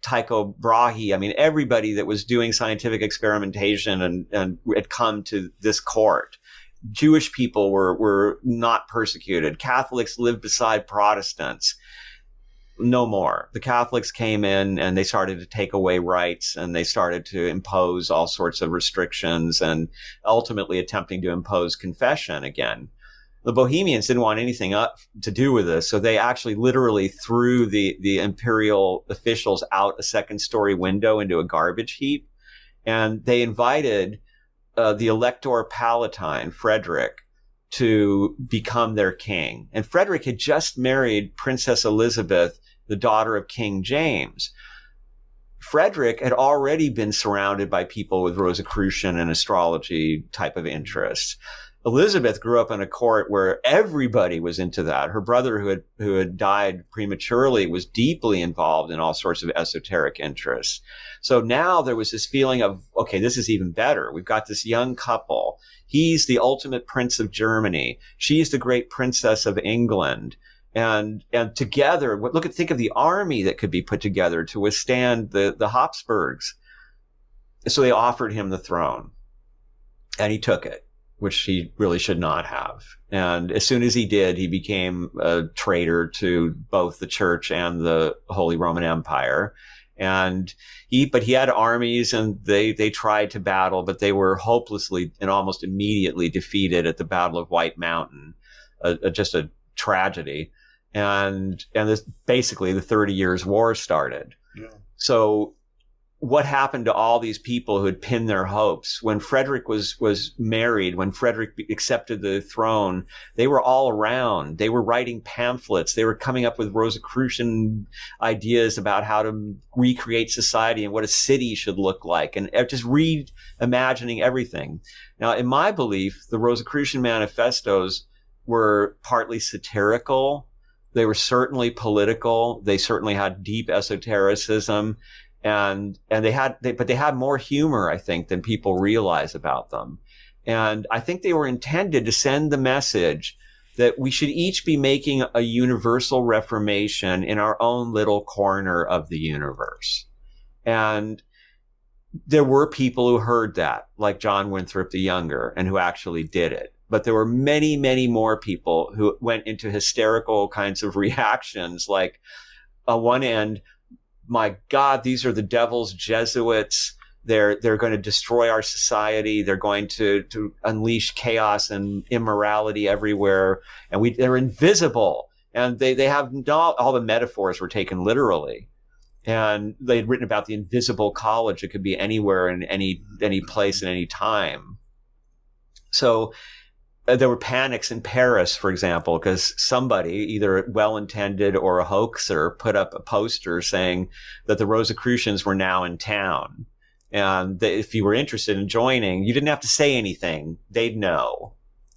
Tycho Brahe. I mean, everybody that was doing scientific experimentation and had come to this court. Jewish people were not persecuted. Catholics lived beside Protestants. No more. The Catholics came in and they started to take away rights, and they started to impose all sorts of restrictions, and ultimately attempting to impose confession again. The Bohemians didn't want anything up to do with this, so they actually literally threw the imperial officials out a second-story window into a garbage heap, and they invited the Elector Palatine, Frederick, to become their king. And Frederick had just married Princess Elizabeth, the daughter of King James. Frederick had already been surrounded by people with Rosicrucian and astrology type of interests. Elizabeth grew up in a court where everybody was into that. Her brother, who had died prematurely, was deeply involved in all sorts of esoteric interests. So now there was this feeling of, okay, this is even better. We've got this young couple. He's the ultimate prince of Germany. She's the great princess of England. And together, think of the army that could be put together to withstand the Habsburgs. So they offered him the throne, and he took it, which he really should not have. And as soon as he did, he became a traitor to both the church and the Holy Roman Empire. And he had armies, and they tried to battle, but they were hopelessly and almost immediately defeated at the Battle of White Mountain, just a tragedy. And this, basically the 30 Years' War started. Yeah. So what happened to all these people who had pinned their hopes? When Frederick was married, when Frederick accepted the throne, they were all around. They were writing pamphlets. They were coming up with Rosicrucian ideas about how to recreate society and what a city should look like, and just reimagining everything. Now, in my belief, the Rosicrucian manifestos were partly satirical. They were certainly political. They certainly had deep esotericism. And they had more humor, I think, than people realize about them. And I think they were intended to send the message that we should each be making a universal reformation in our own little corner of the universe. And there were people who heard that, like John Winthrop the Younger, and who actually did it. But there were many, many more people who went into hysterical kinds of reactions, like on one end, my God, these are the devil's Jesuits. They're going to destroy our society. They're going to unleash chaos and immorality everywhere. And they're invisible. And they have all the metaphors were taken literally. And they'd written about the invisible college. It could be anywhere in any place at any time. So there were panics in Paris, for example, because somebody, either well-intended or a hoaxer, put up a poster saying that the Rosicrucians were now in town. And that if you were interested in joining, you didn't have to say anything. They'd know.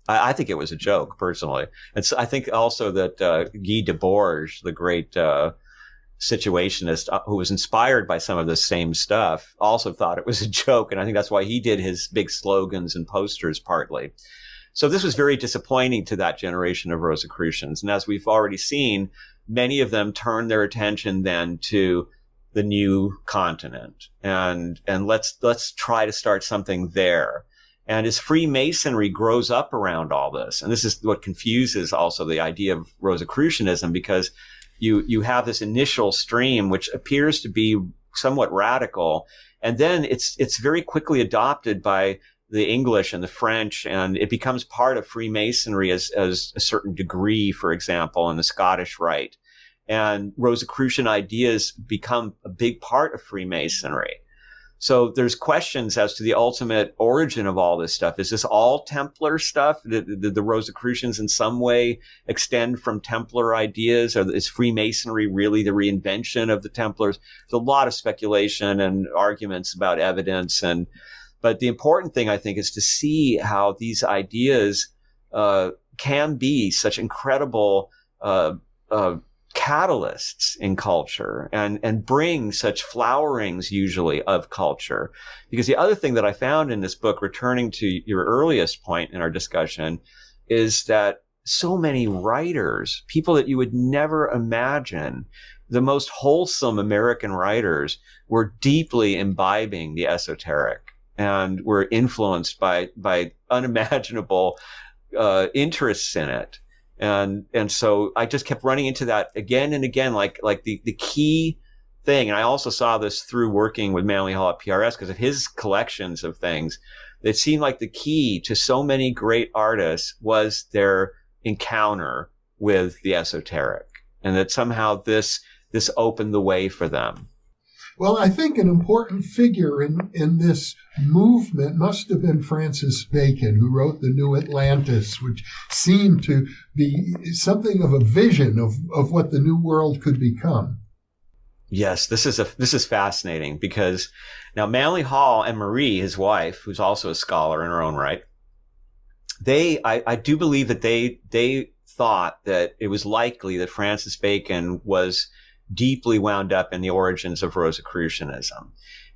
I think it was a joke, personally. And so I think also that Guy Debord, the great situationist who was inspired by some of the same stuff, also thought it was a joke. And I think that's why he did his big slogans and posters partly. So this was very disappointing to that generation of Rosicrucians. And as we've already seen, many of them turned their attention then to the new continent. And let's try to start something there. And as Freemasonry grows up around all this, and this is what confuses also the idea of Rosicrucianism, because you have this initial stream which appears to be somewhat radical, and then it's very quickly adopted by the English and the French, and it becomes part of Freemasonry as a certain degree, for example, in the Scottish Rite. And Rosicrucian ideas become a big part of Freemasonry. So there's questions as to the ultimate origin of all this stuff. Is this all Templar stuff? Did the Rosicrucians in some way extend from Templar ideas? Or is Freemasonry really the reinvention of the Templars? There's a lot of speculation and arguments about evidence, but the important thing, I think, is to see how these ideas can be such incredible catalysts in culture and bring such flowerings usually of culture. Because the other thing that I found in this book, returning to your earliest point in our discussion, is that so many writers, people that you would never imagine, the most wholesome American writers, were deeply imbibing the esoteric and were influenced by unimaginable interests in it. And so I just kept running into that again and again, like the key thing. And I also saw this through working with Manly Hall at PRS because of his collections of things. It seemed like the key to so many great artists was their encounter with the esoteric, and that somehow this opened the way for them. Well, I think an important figure in this movement must have been Francis Bacon, who wrote The New Atlantis, which seemed to be something of a vision of what the new world could become. Yes, this is fascinating, because now Manly Hall and Marie, his wife, who's also a scholar in her own right, I do believe that they thought that it was likely that Francis Bacon was deeply wound up in the origins of Rosicrucianism.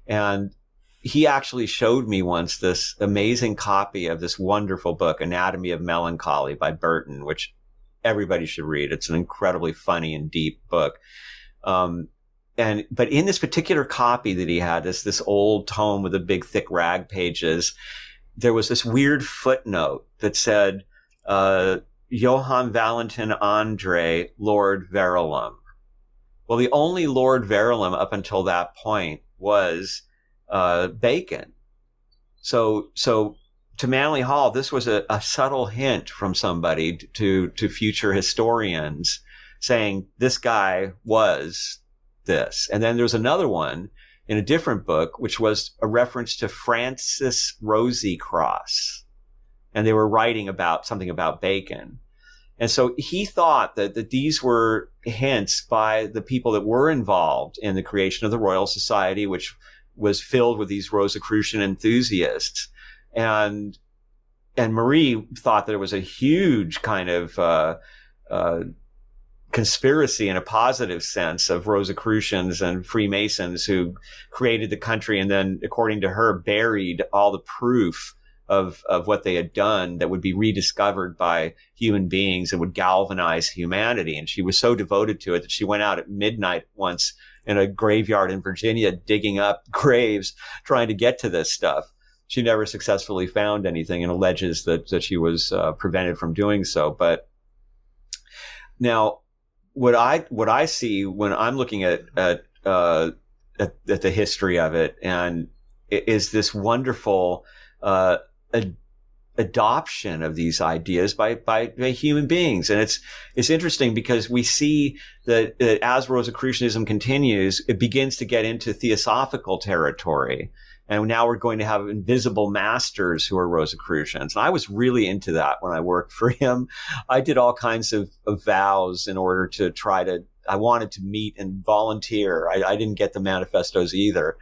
And he actually showed me once this amazing copy of this wonderful book, Anatomy of Melancholy by Burton, which everybody should read. It's an incredibly funny and deep book. But in this particular copy that he had, this old tome with the big thick rag pages, there was this weird footnote that said, Johann Valentin Andre, Lord Verulam. Well, the only Lord Verulam up until that point was Bacon. So to Manly Hall, this was a subtle hint from somebody to future historians saying this guy was this. And then there's another one in a different book, which was a reference to Francis Rosicrucian. And they were writing about something about Bacon. And so he thought that these were hints by the people that were involved in the creation of the Royal Society, which was filled with these Rosicrucian enthusiasts. And Marie thought that it was a huge kind of conspiracy in a positive sense of Rosicrucians and Freemasons who created the country and then, according to her, buried all the proof of what they had done that would be rediscovered by human beings and would galvanize humanity. And she was so devoted to it that she went out at midnight once in a graveyard in Virginia, digging up graves, trying to get to this stuff. She never successfully found anything and alleges that she was prevented from doing so. But now, what I see when I'm looking at the history of it, and is this wonderful adoption of these ideas by human beings. And it's interesting because we see that as Rosicrucianism continues, it begins to get into theosophical territory. And now we're going to have invisible masters who are Rosicrucians. And I was really into that when I worked for him. I did all kinds of vows in order to I wanted to meet and volunteer. I didn't get the manifestos either.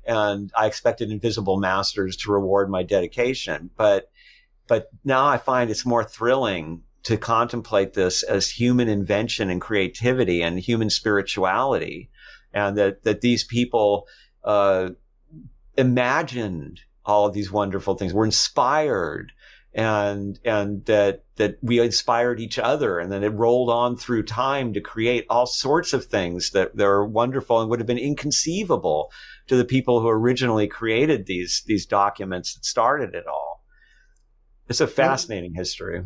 And I expected invisible masters to reward my dedication. But now I find it's more thrilling to contemplate this as human invention and creativity and human spirituality. And that these people, imagined all of these wonderful things, were inspired, and that we inspired each other, and then it rolled on through time to create all sorts of things that are wonderful and would have been inconceivable to the people who originally created these documents that started it all. It's a fascinating history.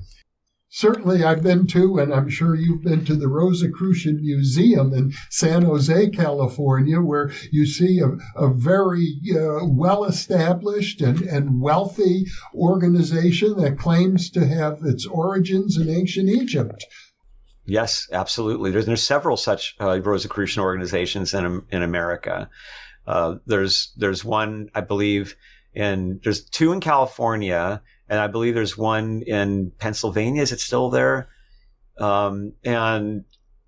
Certainly I've been to, and I'm sure you've been to, the Rosicrucian Museum in San Jose, California, where you see a very well-established and wealthy organization that claims to have its origins in ancient Egypt. Yes, absolutely. There's several such Rosicrucian organizations in America. There's one, I believe, there's two in California, and I believe there's one in Pennsylvania. Is it still there? And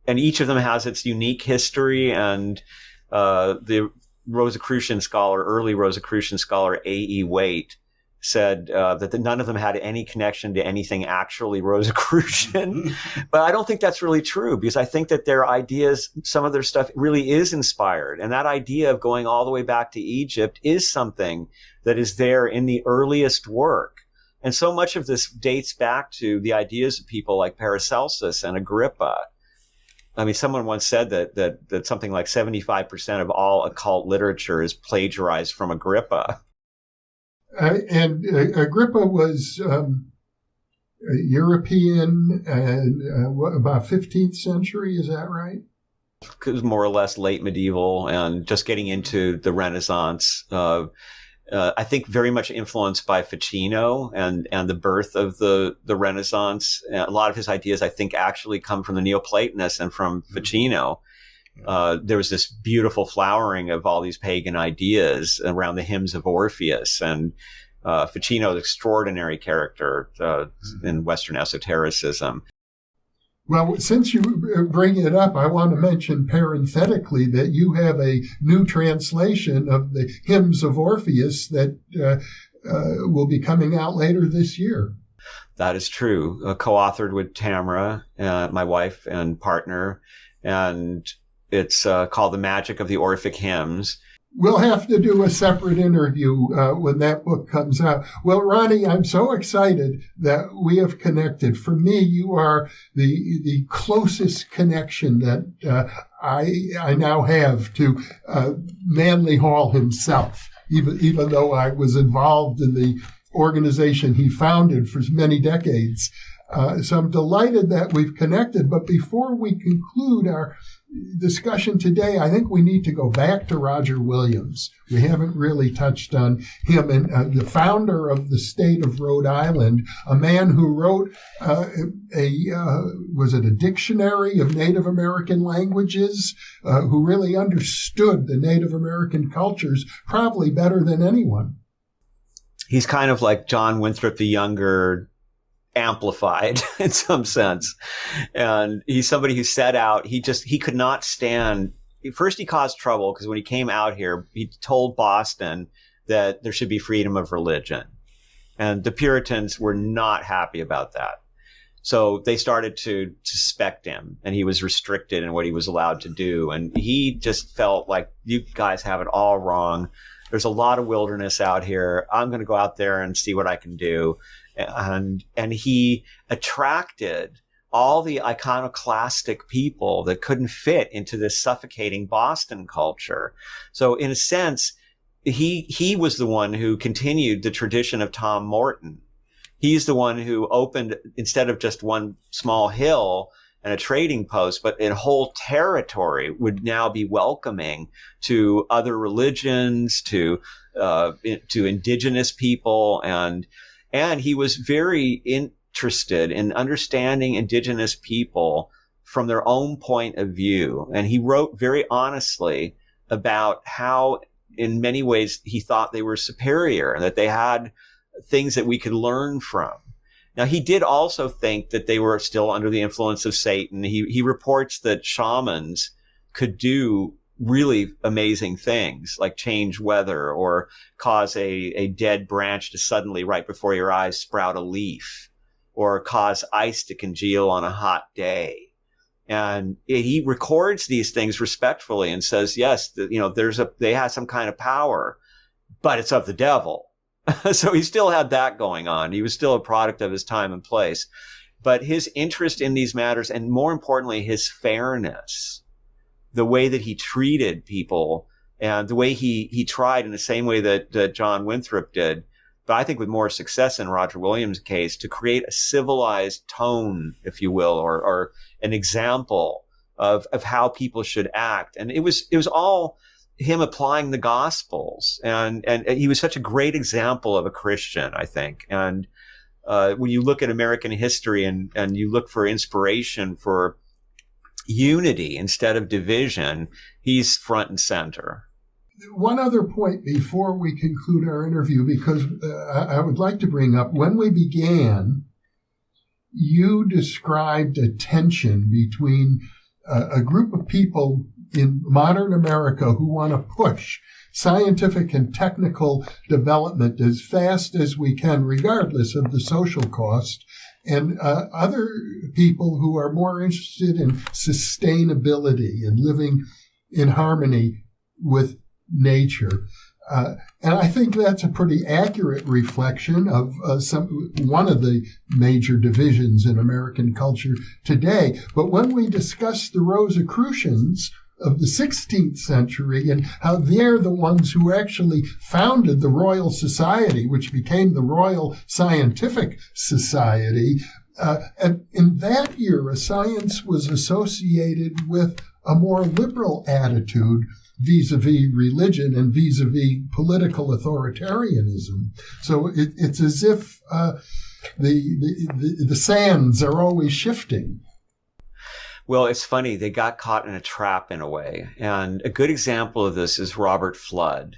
each of them has its unique history. And the Rosicrucian scholar, early Rosicrucian scholar A.E. Waite, said that none of them had any connection to anything actually Rosicrucian. But I don't think that's really true, because I think that their ideas, some of their stuff really is inspired. And that idea of going all the way back to Egypt is something that is there in the earliest work. And so much of this dates back to the ideas of people like Paracelsus and Agrippa. I mean, someone once said that something like 75% of all occult literature is plagiarized from Agrippa. And Agrippa was European, about 15th century, is that right? It was more or less late medieval and just getting into the Renaissance. I think very much influenced by Ficino and the birth of the Renaissance. A lot of his ideas, I think, actually come from the Neoplatonists and from Ficino. There was this beautiful flowering of all these pagan ideas around the hymns of Orpheus, and Ficino's extraordinary character in Western esotericism. Well, since you bring it up, I want to mention parenthetically that you have a new translation of the Hymns of Orpheus that will be coming out later this year. That is true. Co-authored with Tamara, my wife and partner, and it's called The Magic of the Orphic Hymns. We'll have to do a separate interview when that book comes out. Well, Ronnie, I'm so excited that we have connected. For me, you are the closest connection that I now have to Manly Hall himself, even though I was involved in the organization he founded for many decades. So I'm delighted that we've connected. But before we conclude our discussion today, I think we need to go back to Roger Williams. We haven't really touched on him, and the founder of the state of Rhode Island, a man who wrote was it a dictionary of Native American languages, who really understood the Native American cultures probably better than anyone. He's kind of like John Winthrop the Younger, amplified in some sense. And he's somebody who set out, he could not stand. First, he caused trouble because when he came out here, he told Boston that there should be freedom of religion. And the Puritans were not happy about that. So they started to suspect him, and he was restricted in what he was allowed to do. And he just felt like, you guys have it all wrong. There's a lot of wilderness out here. I'm going to go out there and see what I can do. And he attracted all the iconoclastic people that couldn't fit into this suffocating Boston culture. So in a sense, he was the one who continued the tradition of Tom Morton. He's the one who opened, instead of just one small hill and a trading post, but a whole territory would now be welcoming to other religions, to indigenous people, and he was very interested in understanding indigenous people from their own point of view. And he wrote very honestly about how, in many ways, he thought they were superior and that they had things that we could learn from. Now, he did also think that they were still under the influence of Satan. He reports that shamans could do really amazing things, like change weather or cause a dead branch to suddenly, right before your eyes, sprout a leaf, or cause ice to congeal on a hot day. And he records these things respectfully and says, yes, they have some kind of power, but it's of the devil. So he still had that going on. He was still a product of his time and place. But his interest in these matters, and more importantly, his fairness, the way that he treated people, and the way he tried, in the same way that John Winthrop did, but I think with more success in Roger Williams' case, to create a civilized tone, if you will, or an example of how people should act. And it was all him applying the Gospels, and he was such a great example of a Christian, I think. And when you look at American history and you look for inspiration for unity instead of division, he's front and center. One other point before we conclude our interview, because I would like to bring up, when we began, you described a tension between a group of people in modern America who want to push scientific and technical development as fast as we can, regardless of the social cost, and other people who are more interested in sustainability and living in harmony with nature. And I think that's a pretty accurate reflection of one of the major divisions in American culture today. But when we discuss the Rosicrucians of the 16th century and how they're the ones who actually founded the Royal Society, which became the Royal Scientific Society, and in that era, science was associated with a more liberal attitude vis-a-vis religion and vis-a-vis political authoritarianism. So it's as if the sands are always shifting. Well, it's funny. They got caught in a trap in a way. And a good example of this is Robert Flood.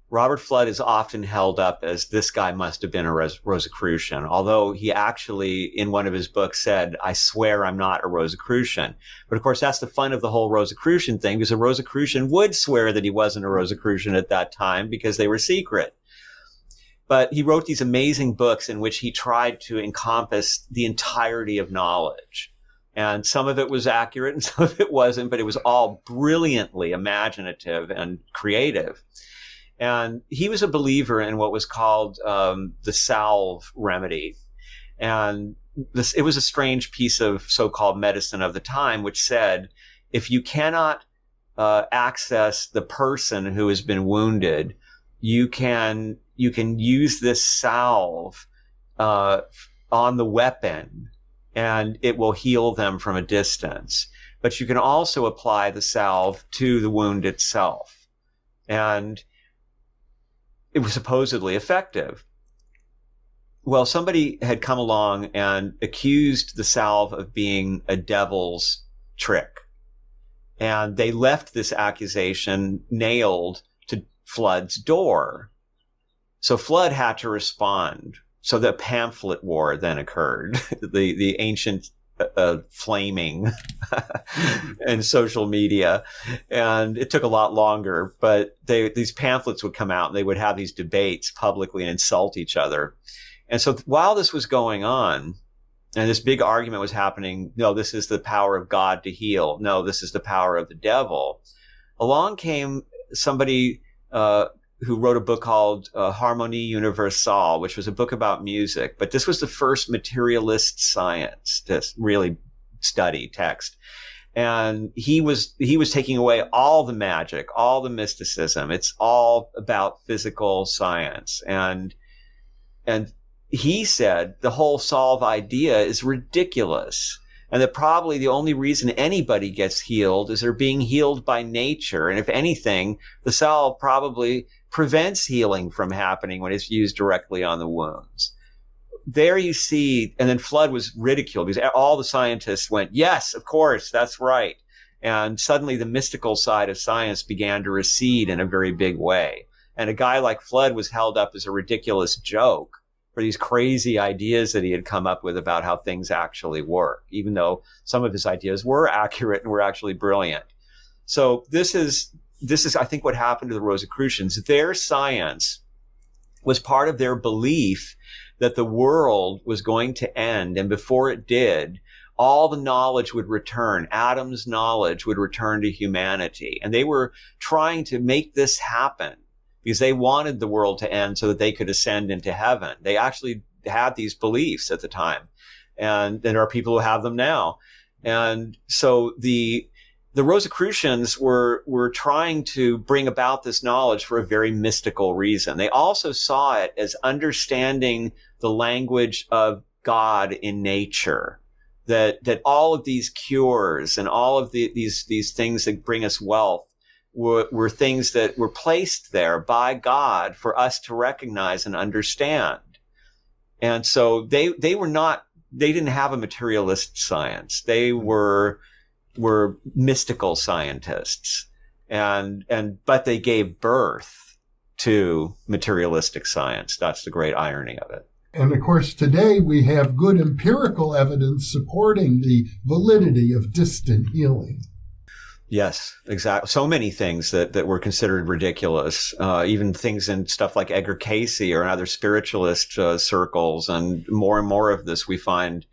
Robert Flood is often held up as this guy must have been a Rosicrucian, although he actually, in one of his books, said, I swear I'm not a Rosicrucian. But of course, that's the fun of the whole Rosicrucian thing, because a Rosicrucian would swear that he wasn't a Rosicrucian at that time because they were secret. But he wrote these amazing books in which he tried to encompass the entirety of knowledge. And some of it was accurate and some of it wasn't, but it was all brilliantly imaginative and creative. And he was a believer in what was called the salve remedy. And it was a strange piece of so-called medicine of the time, which said, if you cannot access the person who has been wounded, you can use this salve on the weapon, and it will heal them from a distance. But you can also apply the salve to the wound itself. And it was supposedly effective. Well, somebody had come along and accused the salve of being a devil's trick. And they left this accusation nailed to Flood's door. So Flood had to respond. So the pamphlet war then occurred, the ancient flaming and social media. And it took a lot longer, but these pamphlets would come out and they would have these debates publicly and insult each other. And so while this was going on, and this big argument was happening, no, this is the power of God to heal. No, this is the power of the devil. Along came somebody who wrote a book called Harmonie Universelle, which was a book about music. But this was the first materialist science to really study text. And he was taking away all the magic, all the mysticism. It's all about physical science. And he said the whole salve idea is ridiculous. And that probably the only reason anybody gets healed is they're being healed by nature. And if anything, the salve probably prevents healing from happening when it's used directly on the wounds. There you see, and then Flood was ridiculed because all the scientists went, yes, of course, that's right. And suddenly the mystical side of science began to recede in a very big way. And a guy like Flood was held up as a ridiculous joke for these crazy ideas that he had come up with about how things actually work, even though some of his ideas were accurate and were actually brilliant. So this is, I think, what happened to the Rosicrucians. Their science was part of their belief that the world was going to end. And before it did, all the knowledge would return. Adam's knowledge would return to humanity. And they were trying to make this happen because they wanted the world to end so that they could ascend into heaven. They actually had these beliefs at the time. And there are people who have them now. And so the Rosicrucians were trying to bring about this knowledge for a very mystical reason. They also saw it as understanding the language of God in nature, that all of these cures and all of these things that bring us wealth were things that were placed there by God for us to recognize and understand. And so they didn't have a materialist science. They were mystical scientists, but they gave birth to materialistic science. That's the great irony of it. And of course, today we have good empirical evidence supporting the validity of distant healing. Yes, exactly. So many things that were considered ridiculous, even things in stuff like Edgar Cayce or in other spiritualist circles, and more of this we find.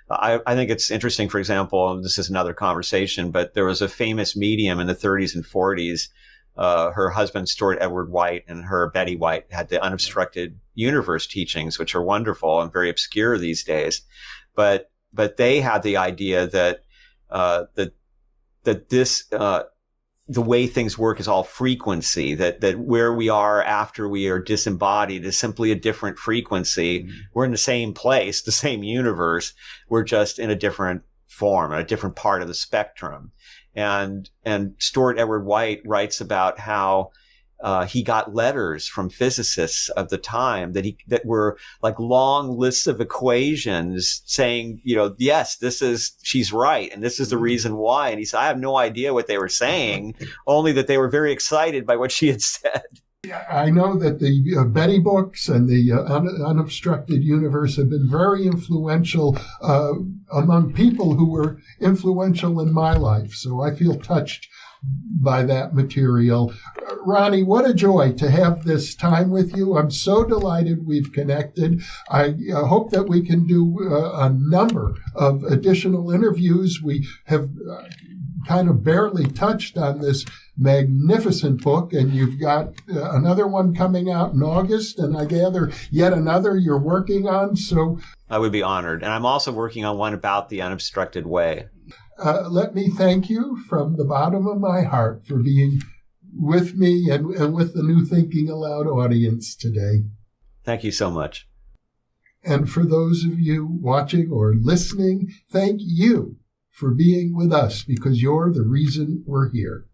I think it's interesting, for example, and this is another conversation, but there was a famous medium in the 30s and 40s. Her husband, Stuart Edward White, and her, Betty White, had the unobstructed universe teachings, which are wonderful and very obscure these days. But they had the idea that this, the way things work is all frequency, that where we are after we are disembodied is simply a different frequency. Mm-hmm. We're in the same place, the same universe. We're just in a different form, a different part of the spectrum. And Stuart Edward White writes about how he got letters from physicists of the time that were like long lists of equations saying, yes, she's right, and this is the reason why. And he said, I have no idea what they were saying, only that they were very excited by what she had said. I know that the Betty books and the unobstructed universe have been very influential among people who were influential in my life. So I feel touched by that material. Ronnie, what a joy to have this time with you. I'm so delighted we've connected. I hope that we can do a number of additional interviews. We have kind of barely touched on this magnificent book, and you've got another one coming out in August, and I gather yet another you're working on. So I would be honored. And I'm also working on one about the unobstructed way. Let me thank you from the bottom of my heart for being with me and with the New Thinking Aloud audience today. Thank you so much. And for those of you watching or listening, thank you for being with us, because you're the reason we're here.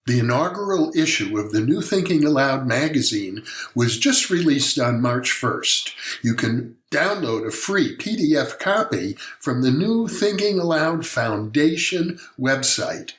The inaugural issue of the New Thinking Aloud magazine was just released on March 1st. You can download a free PDF copy from the New Thinking Aloud Foundation website.